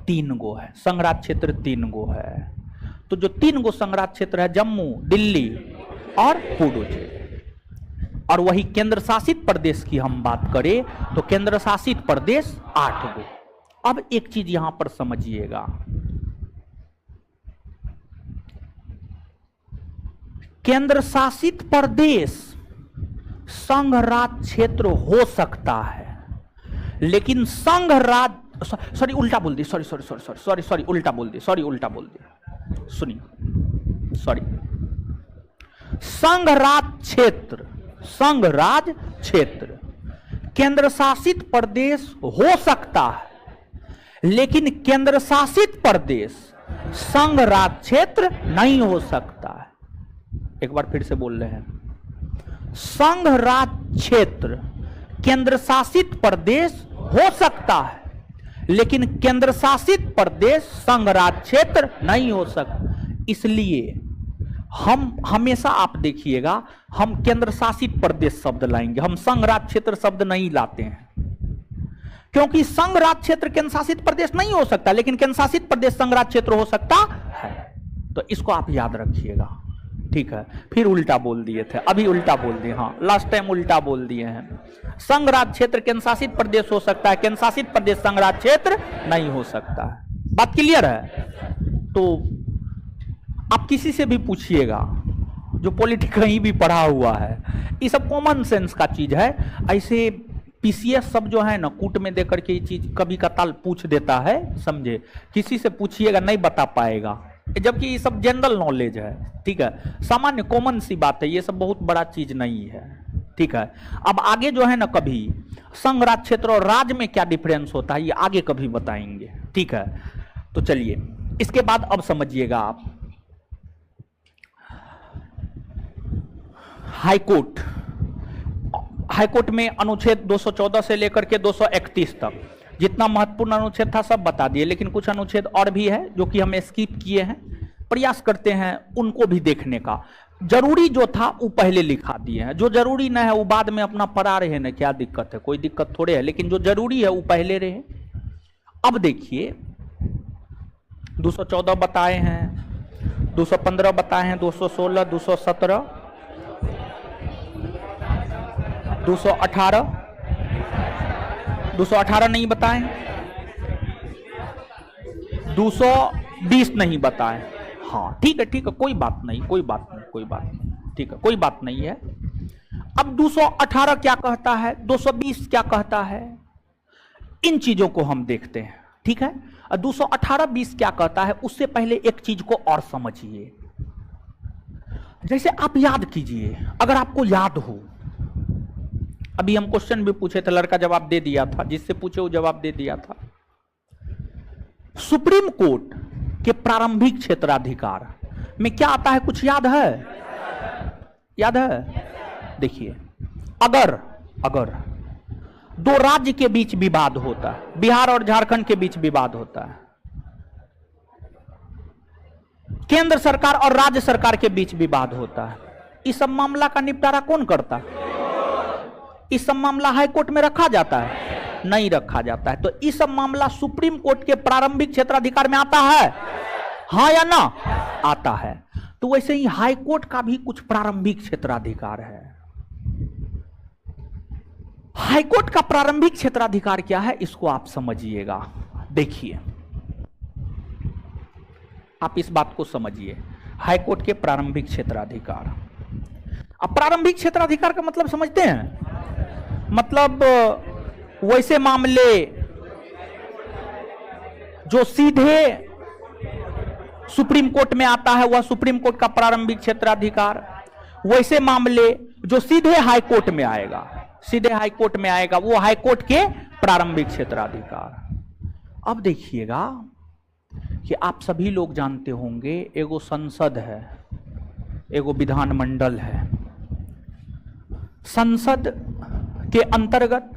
3 गो है। संघ राज्य क्षेत्र 3 गो है। तो जो 3 गो संघ राज्य क्षेत्र है, जम्मू, दिल्ली और पुडुचेरी। और वही केंद्र शासित प्रदेश की हम बात करें तो केंद्र शासित प्रदेश 8 गो। अब एक चीज यहां पर समझिएगा, केंद्र शासित प्रदेश संघ राज्य क्षेत्र हो सकता है, लेकिन संघ राज्य, सॉरी उल्टा बोल दी, सॉरी उल्टा बोल दी, सुनिए, सॉरी, संघ राज्य क्षेत्र, संघ राज्य क्षेत्र केंद्र शासित प्रदेश हो सकता है, लेकिन केंद्र शासित प्रदेश संघ राज्य क्षेत्र नहीं हो सकता है। एक बार फिर से बोल रहे हैं, संघ राज्य क्षेत्र केंद्र शासित प्रदेश हो सकता है, लेकिन केंद्र शासित प्रदेश संघ राज्य क्षेत्र नहीं हो सकता। इसलिए हम हमेशा, आप देखिएगा, हम केंद्र शासित प्रदेश शब्द लाएंगे, हम संघ राज्य क्षेत्र शब्द नहीं लाते हैं, क्योंकि संघ राज्य क्षेत्र केंद्र शासित प्रदेश नहीं हो सकता, लेकिन केंद्र शासित प्रदेश संघ राज्य क्षेत्र हो सकता है। तो इसको आप याद रखिएगा, ठीक है। फिर उल्टा बोल दिए थे, अभी उल्टा बोल दिए, हाँ लास्ट टाइम उल्टा बोल दिए हैं। संघ राज्य क्षेत्र केंद्र शासित प्रदेश हो सकता है, केंद्र शासित प्रदेश संघ राज्य क्षेत्र नहीं हो सकता है। बात क्लियर है? तो आप किसी से भी पूछिएगा जो पॉलिटिक्स कहीं भी पढ़ा हुआ है, ये सब कॉमन सेंस का चीज है। ऐसे पीसीएस सब जो है ना, कूट में देकर के ये चीज कभी कताल पूछ देता है, समझे। किसी से पूछिएगा नहीं बता पाएगा, जबकि ये सब जनरल नॉलेज है, ठीक है, सामान्य कॉमन सी बात है, ये सब बहुत बड़ा चीज नहीं है, ठीक है। अब आगे जो है ना, कभी संघ राज्य क्षेत्र और राज्य में क्या डिफरेंस होता है ये आगे कभी बताएंगे, ठीक है। तो चलिए इसके बाद अब समझिएगा आप, हाईकोर्ट, हाईकोर्ट में अनुच्छेद 214 से लेकर के 231 तक जितना महत्वपूर्ण अनुच्छेद था सब बता दिए, लेकिन कुछ अनुच्छेद और भी है जो कि हम स्किप किए हैं, प्रयास करते हैं उनको भी देखने का। जरूरी जो था वो पहले लिखा दिए हैं, जो जरूरी न है वो बाद में अपना पढ़ा रहे ना, क्या दिक्कत है, कोई दिक्कत थोड़े है, लेकिन जो जरूरी है वो पहले रहे। अब देखिए 214 बताए हैं, 215 बताए हैं, 216, 217, 218, 218 नहीं बताए, 220 नहीं बताए। हाँ ठीक है, कोई बात नहीं, कोई बात नहीं, कोई बात नहीं, ठीक है, कोई बात नहीं है। अब 218 क्या कहता है, 220 क्या कहता है, इन चीजों को हम देखते हैं, ठीक है। 218-20 क्या कहता है, उससे पहले एक चीज को और समझिए। जैसे आप याद कीजिए, अगर आपको याद हो, अभी हम क्वेश्चन भी पूछे थे, लड़का जवाब दे दिया था, जिससे पूछे वो जवाब दे दिया था। सुप्रीम कोर्ट के प्रारंभिक क्षेत्राधिकार में क्या आता है, कुछ याद है? याद है? देखिए, अगर दो राज्य के बीच विवाद होता है, बिहार और झारखंड के बीच विवाद होता है, केंद्र सरकार और राज्य सरकार के बीच विवाद होता है, इस सब मामला का निपटारा कौन करता है? इस सब मामला हाई कोर्ट में रखा जाता है? नहीं रखा जाता है। तो इस सब मामला सुप्रीम कोर्ट के प्रारंभिक क्षेत्राधिकार में आता है, हाँ या ना? आता है। तो वैसे ही हाई कोर्ट का भी कुछ प्रारंभिक क्षेत्राधिकार है। हाई कोर्ट का प्रारंभिक क्षेत्राधिकार क्या है, इसको आप समझिएगा। देखिए, आप इस बात को समझिए, हाई कोर्ट के प्रारंभिक क्षेत्राधिकार। अब प्रारंभिक क्षेत्राधिकार का मतलब समझते हैं? मतलब वैसे मामले जो सीधे सुप्रीम कोर्ट में आता है वह सुप्रीम कोर्ट का प्रारंभिक क्षेत्राधिकार, वैसे मामले जो सीधे हाई कोर्ट में आएगा, सीधे हाई कोर्ट में आएगा, वो हाई कोर्ट के प्रारंभिक क्षेत्राधिकार। अब देखिएगा कि आप सभी लोग जानते होंगे, एगो संसद है, एगो विधानमंडल है। संसद के अंतर्गत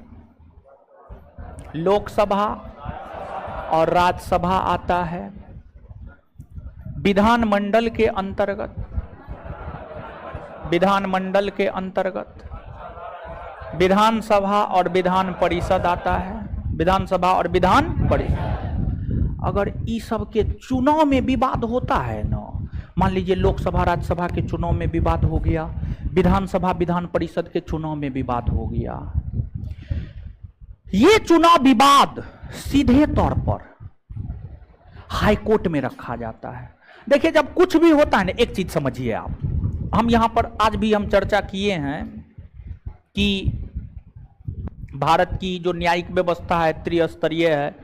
लोकसभा और राज्यसभा आता है। विधानमंडल के अंतर्गत विधानसभा और विधान परिषद आता है। विधानसभा और विधान परिषद, अगर इस सब के चुनाव में विवाद होता है ना, मान लीजिए लोकसभा राज्यसभा के चुनाव में विवाद हो गया, विधानसभा विधान परिषद के चुनाव में विवाद हो गया, ये चुनाव विवाद सीधे तौर पर हाई कोर्ट में रखा जाता है। देखिए, जब कुछ भी होता है ना, एक चीज समझिए आप, हम यहां पर आज भी हम चर्चा किए हैं कि भारत की जो न्यायिक व्यवस्था है त्रिस्तरीय है,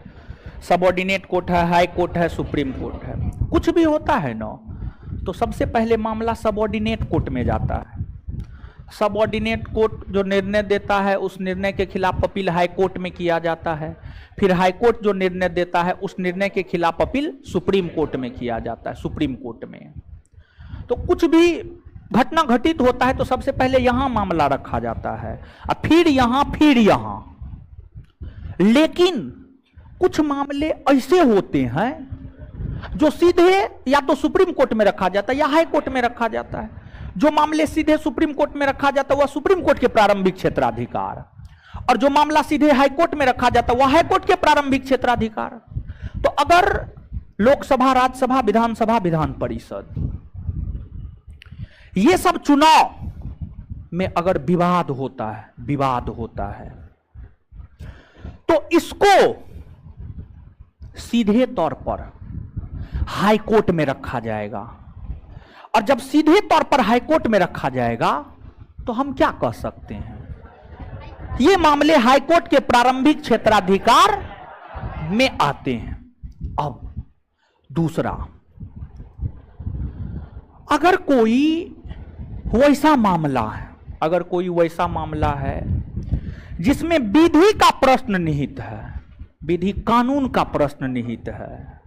सबऑर्डिनेट कोर्ट है, हाई कोर्ट है, सुप्रीम कोर्ट है। कुछ भी होता है ना, तो सबसे पहले मामला सबऑर्डिनेट कोर्ट में जाता है। सबऑर्डिनेट कोर्ट जो निर्णय देता है, उस निर्णय के खिलाफ अपील हाई कोर्ट में किया जाता है। फिर हाई कोर्ट जो निर्णय देता है, उस निर्णय के खिलाफ अपील सुप्रीम कोर्ट में किया जाता है, सुप्रीम कोर्ट में। तो कुछ भी घटना घटित होता है तो सबसे पहले यहां मामला रखा जाता है, और फिर यहां। लेकिन कुछ मामले ऐसे होते हैं जो सीधे या तो सुप्रीम कोर्ट में रखा जाता है या हाई कोर्ट में रखा जाता है। जो मामले सीधे सुप्रीम कोर्ट में रखा जाता है वह सुप्रीम कोर्ट के प्रारंभिक क्षेत्राधिकार, और जो मामला सीधे हाई कोर्ट में रखा जाता है वह हाई कोर्ट के प्रारंभिक क्षेत्राधिकार। तो अगर लोकसभा, राज्यसभा, विधानसभा, विधान परिषद, ये सब चुनाव में अगर विवाद होता है तो इसको सीधे तौर पर हाई कोर्ट में रखा जाएगा। और जब सीधे तौर पर हाई कोर्ट में रखा जाएगा तो हम क्या कह सकते हैं, ये मामले हाई कोर्ट के प्रारंभिक क्षेत्राधिकार में आते हैं। अब दूसरा, अगर कोई वैसा मामला है जिसमें विधि का प्रश्न निहित है, विधि कानून का प्रश्न निहित है,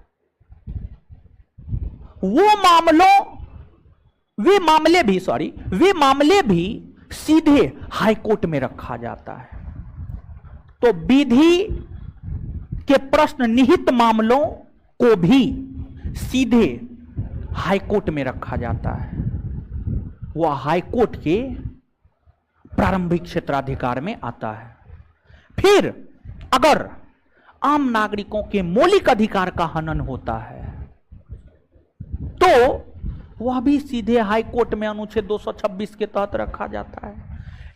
वो वे मामले भी सीधे हाई कोर्ट में रखा जाता है। तो विधि के प्रश्न निहित मामलों को भी सीधे हाई कोर्ट में रखा जाता है। वह हाई कोर्ट के प्रारंभिक क्षेत्राधिकार में आता है। फिर अगर आम नागरिकों के मौलिक अधिकार का हनन होता है तो वह भी सीधे हाई कोर्ट में अनुच्छेद 226 के तहत रखा जाता है।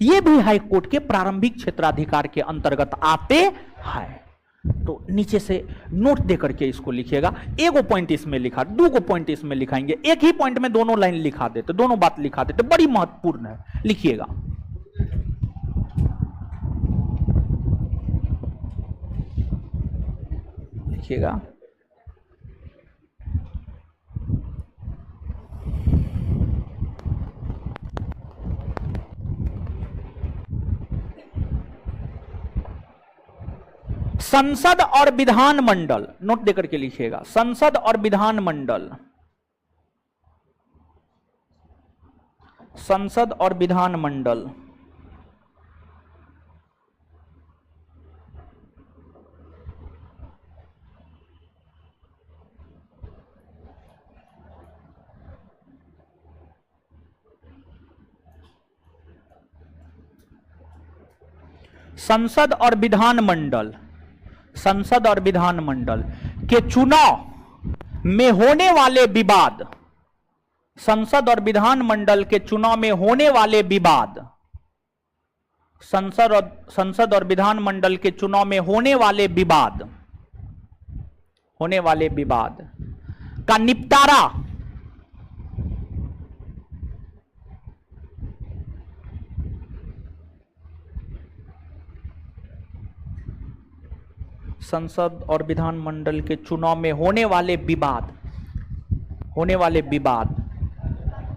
यह भी हाई कोर्ट के प्रारंभिक क्षेत्राधिकार के अंतर्गत आते हैं। तो नीचे से नोट देकर के इसको लिखिएगा। एगो पॉइंट इसमें लिखा, दो को पॉइंट इसमें लिखाएंगे, एक ही पॉइंट में दोनों लाइन लिखा देते, दोनों बात लिखा देते, बड़ी महत्वपूर्ण है, लिखिएगा। लिखिएगा। संसद और विधानमंडल, नोट देकर के लिखिएगा, संसद और विधानमंडल, संसद और विधानमंडल संसद और विधानमंडल, संसद और विधानमंडल के चुनाव में होने वाले विवाद, संसद और विधानमंडल के चुनाव में होने वाले विवाद, संसद और विधानमंडल के चुनाव में होने वाले विवाद का निपटारा संसद और विधानमंडल के चुनाव में होने वाले विवाद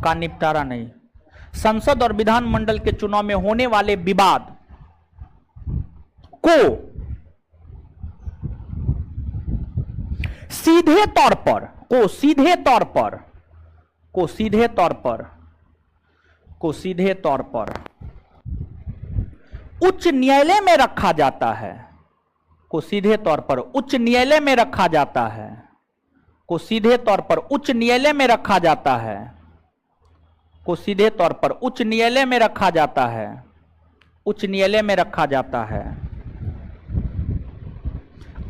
का निपटारा नहीं, संसद और विधानमंडल के चुनाव में होने वाले विवाद को सीधे तौर पर उच्च न्यायालय में रखा जाता है, को सीधे तौर पर उच्च न्यायालय में रखा जाता है, को सीधे तौर पर उच्च न्यायालय में रखा जाता है, को सीधे तौर पर उच्च न्यायालय में रखा जाता है, उच्च न्यायालय में रखा जाता है।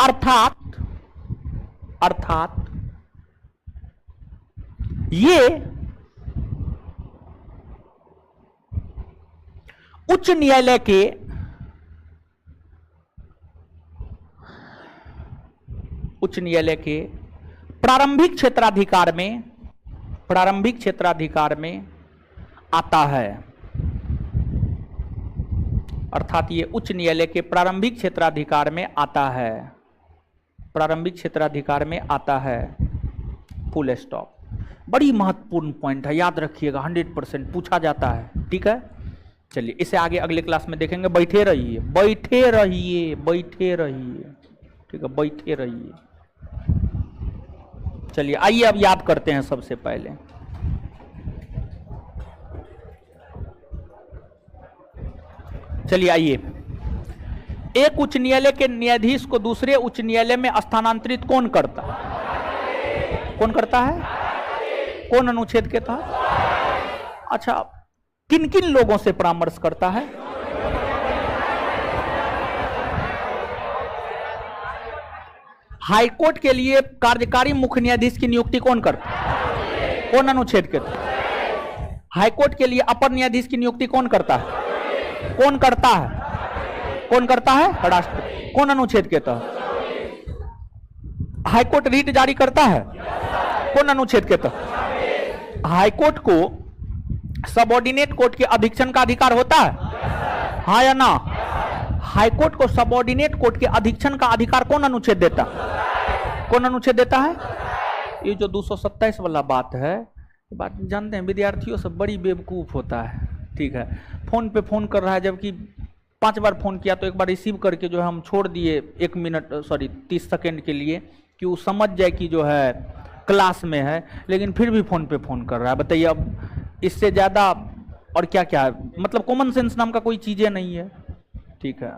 अर्थात ये उच्च न्यायालय के प्रारंभिक क्षेत्राधिकार में आता है। अर्थात ये उच्च न्यायालय के प्रारंभिक क्षेत्राधिकार में आता है, फुल स्टॉप। बड़ी महत्वपूर्ण पॉइंट है, याद रखिएगा, 100% पूछा जाता है। ठीक है, चलिए इसे आगे अगले क्लास में देखेंगे। बैठे रहिए, ठीक है, बैठे रहिए। चलिए आइए अब याद करते हैं। सबसे पहले चलिए आइए, एक उच्च न्यायालय के न्यायाधीश को दूसरे उच्च न्यायालय में स्थानांतरित कौन करता है? कौन अनुच्छेद के तहत? अच्छा, किन किन लोगों से परामर्श करता है? हाईकोर्ट के लिए कार्यकारी मुख्य न्यायाधीश की नियुक्ति कौन करता है? कौन अनुच्छेद के तहत? हाईकोर्ट के लिए अपर न्यायाधीश की नियुक्ति कौन करता है? कौन करता है? राष्ट्रपति। कौन अनुच्छेद के तहत? हाईकोर्ट रीट जारी करता है? कौन अनुच्छेद के तहत? हाईकोर्ट को सबऑर्डिनेट कोर्ट के अधीक्षण का अधिकार होता है? हाँ या ना? हाईकोर्ट को सबऑर्डिनेट कोर्ट के अधीक्षण का अधिकार कौन अनुच्छेद देता है? कौन अनुच्छेद देता है? ये जो 227 वाला बात है, बात जानते हैं, विद्यार्थियों से बड़ी बेवकूफ होता है। ठीक है, फोन पे फोन कर रहा है, जबकि 5 बार फोन किया तो एक बार रिसीव करके जो है हम छोड़ दिए 30 सेकेंड के लिए, कि वो समझ जाए कि जो है क्लास में है, लेकिन फिर भी फोन पे फोन कर रहा है। बताइए, अब इससे ज्यादा और क्या क्या है, मतलब कॉमन सेंस नाम का कोई चीजें नहीं है। ठीक है,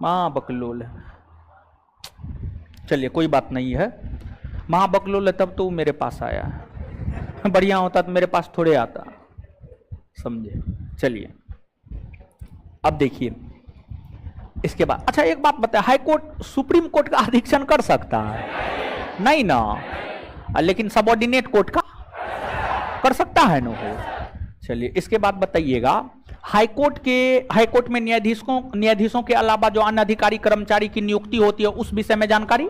महाबकलोल है, चलिए कोई बात नहीं है। महाबकलोल है तब तो मेरे पास आया है, बढ़िया होता तो मेरे पास थोड़े आता, समझे। चलिए अब देखिए इसके बाद, अच्छा एक बात बताए, हाई कोर्ट सुप्रीम कोर्ट का अधीक्षण कर सकता है? नहीं ना, लेकिन सबऑर्डिनेट कोर्ट का कर सकता है ना वो। चलिए इसके बाद बताइएगा, हाई कोर्ट में न्यायाधीशों के अलावा जो अन्य अधिकारी कर्मचारी की नियुक्ति होती है उस विषय में जानकारी,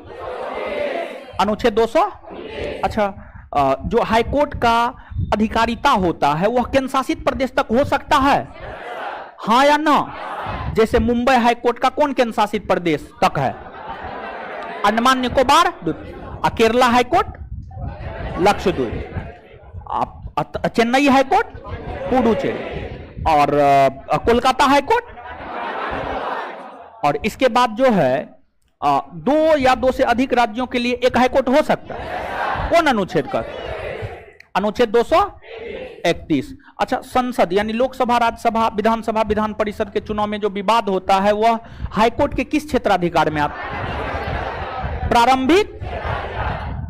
अनुच्छेद 200। अच्छा, जो हाई कोर्ट का अधिकारिता होता है वह केंद्र शासित प्रदेश तक हो सकता है, हाँ या ना? जैसे मुंबई हाई कोर्ट का कौन केंद्र शासित प्रदेश तक है? Andaman Nicobar, Kerala high court Lakshadweep, Chennai high court Puducherry, और कोलकाता हाई कोर्ट। और इसके बाद जो है 2 या 2 से अधिक राज्यों के लिए एक हाई कोर्ट हो सकता है, कौन अनुच्छेद का? अनुच्छेद 231। अच्छा, संसद यानी लोकसभा, राज्यसभा, विधानसभा, विधान परिषद के चुनाव में जो विवाद होता है वह हाईकोर्ट के किस क्षेत्राधिकार में आता है? प्रारंभिक।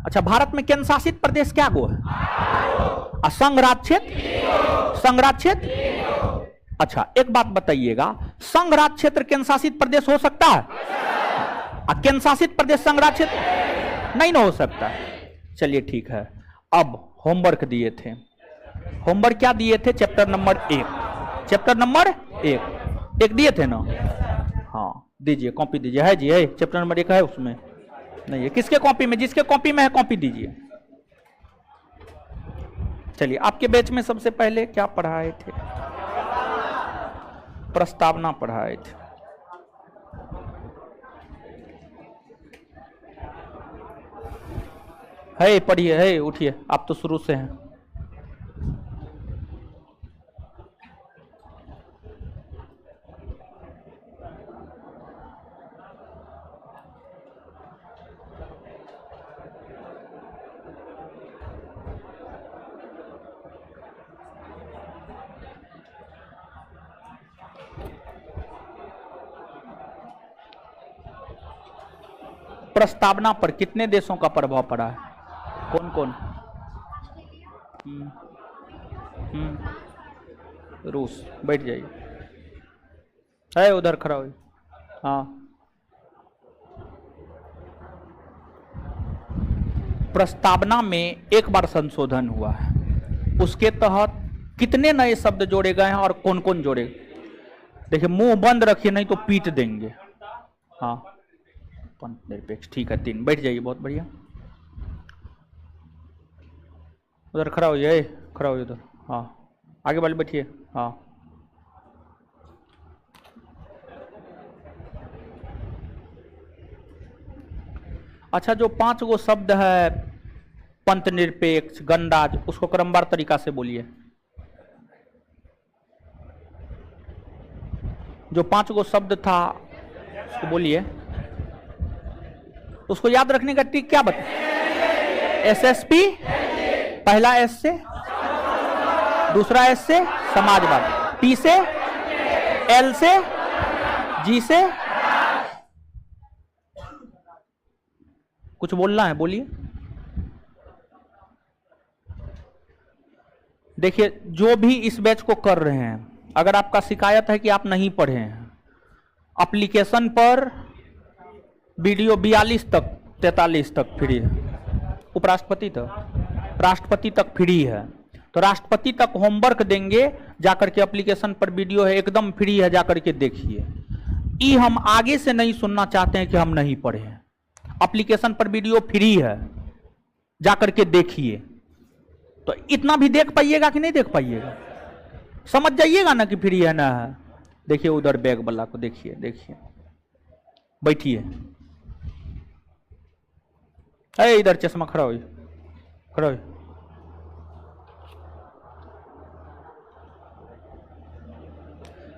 अच्छा, भारत में केंद्र शासित प्रदेश क्या गो है? संघ राज्य क्षेत्र, संघ राज्य क्षेत्र। अच्छा एक बात बताइएगा, संघ राज्य क्षेत्र केंद्र शासित प्रदेश हो सकता है? केंद्र शासित प्रदेश संघ राज्य क्षेत्र नहीं ना हो सकता। चलिए ठीक है, अब होमवर्क दिए थे, होमवर्क क्या दिए थे? चैप्टर नंबर 1, चैप्टर नंबर 1 दिए थे ना? हाँ दीजिए, कॉपी दीजिए। है जी, है चैप्टर नंबर 1 है उसमें? नहीं है। किसके कॉपी में? जिसके कॉपी में है कॉपी दीजिए। चलिए, आपके बैच में सबसे पहले क्या पढ़ाए थे? प्रस्तावना पढ़ाए थे। है, पढ़िए, है, उठिए, आप तो शुरू से हैं। प्रस्तावना पर कितने देशों का प्रभाव पड़ा है? कौन कौन? रूस। बैठ जाइए, है उधर खड़ा हुई। हाँ, प्रस्तावना में एक बार संशोधन हुआ है, उसके तहत कितने नए शब्द जोड़े गए हैं और कौन कौन जोड़े? देखिए, मुंह बंद रखिए नहीं तो पीट देंगे। हाँ, पंथ निरपेक्ष, ठीक है 3। बैठ जाइए, बहुत बढ़िया। उधर खड़ा होइए, खड़ा होइए उधर। हाँ, आगे वाले बैठिए। हाँ, अच्छा, जो 5 गो शब्द है, पंथ निरपेक्ष, गणराज्य, उसको क्रमवार तरीका से बोलिए। जो 5 गो शब्द था उसको बोलिए। उसको याद रखने का ट्रिक क्या बता? एसएसपी, पहला एस से, दूसरा एस से समाजवाद, टी से, एल से, जी से। कुछ बोलना है, बोलिए। देखिए, जो भी इस बैच को कर रहे हैं, अगर आपका शिकायत है कि आप नहीं पढ़े हैं, एप्लीकेशन पर वीडियो 42 तक 43 तक फ्री है, उपराष्ट्रपति तक, राष्ट्रपति तक फ्री है। तो राष्ट्रपति तक होमवर्क देंगे, जाकर के एप्लीकेशन पर वीडियो है, एकदम फ्री है, जाकर के देखिए। ये हम आगे से नहीं सुनना चाहते हैं कि हम नहीं पढ़े हैं। एप्लीकेशन पर वीडियो फ्री है, जाकर के देखिए। तो इतना भी देख पाइएगा कि नहीं देख पाइएगा? समझ जाइएगा ना कि फ्री है ना है। देखिए उधर बैग वाला को देखिए, देखिए, बैठिए। अरे इधर चश्मा, खड़ा हो, खड़ा हो।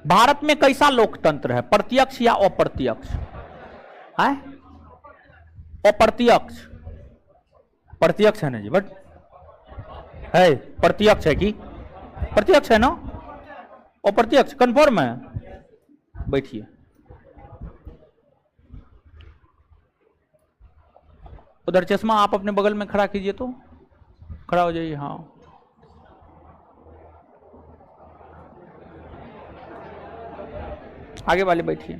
भारत में कैसा लोकतंत्र है? प्रत्यक्ष या अप्रत्यक्ष? है अप्रत्यक्ष? प्रत्यक्ष है ना जी, बट है प्रत्यक्ष है कि प्रत्यक्ष है ना? अप्रत्यक्ष कंफर्म है? बैठिए। उधर चश्मा आप अपने बगल में खड़ा कीजिए, तो खड़ा हो जाइए। हाँ, आगे वाले बैठिए।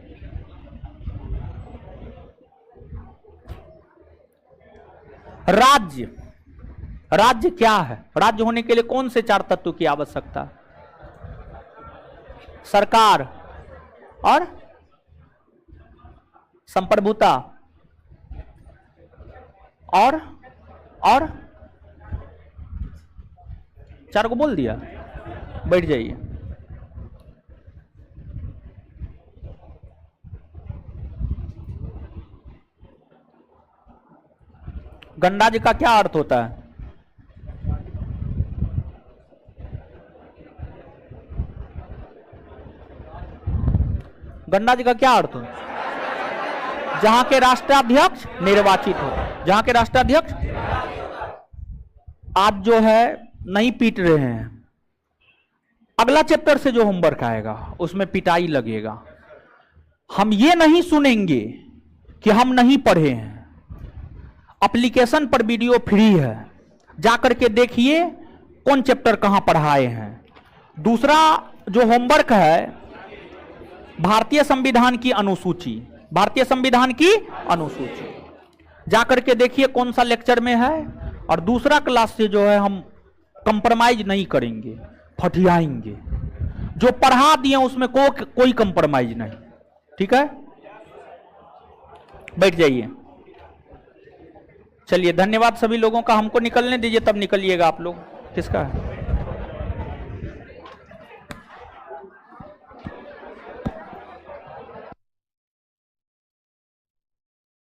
राज्य, राज्य क्या है? राज्य होने के लिए कौन से 4 तत्व की आवश्यकता? सरकार और संप्रभुता और 4 को बोल दिया। बैठ जाइए। गणराज्य का क्या अर्थ होता है? गणराज्य का क्या अर्थ है? जहां के राष्ट्राध्यक्ष निर्वाचित हो। जहां के राष्ट्राध्यक्ष आज जो है नहीं पीट रहे हैं, अगला चैप्टर से जो होमवर्क आएगा उसमें पिटाई लगेगा। हम ये नहीं सुनेंगे कि हम नहीं पढ़े हैं। एप्लीकेशन पर वीडियो फ्री है, जाकर के देखिए कौन चैप्टर कहां पढ़ाए हैं। दूसरा जो होमवर्क है, भारतीय संविधान की अनुसूची, भारतीय संविधान की अनुसूची जाकर के देखिए कौन सा लेक्चर में है। और दूसरा क्लास से जो है हम कंप्रोमाइज नहीं करेंगे, फटियाएंगे। जो पढ़ा दिए उसमें कोई कंप्रोमाइज नहीं। ठीक है, बैठ जाइए। चलिए, धन्यवाद सभी लोगों का। हमको निकलने दीजिए, तब निकलिएगा आप लोग। किसका है?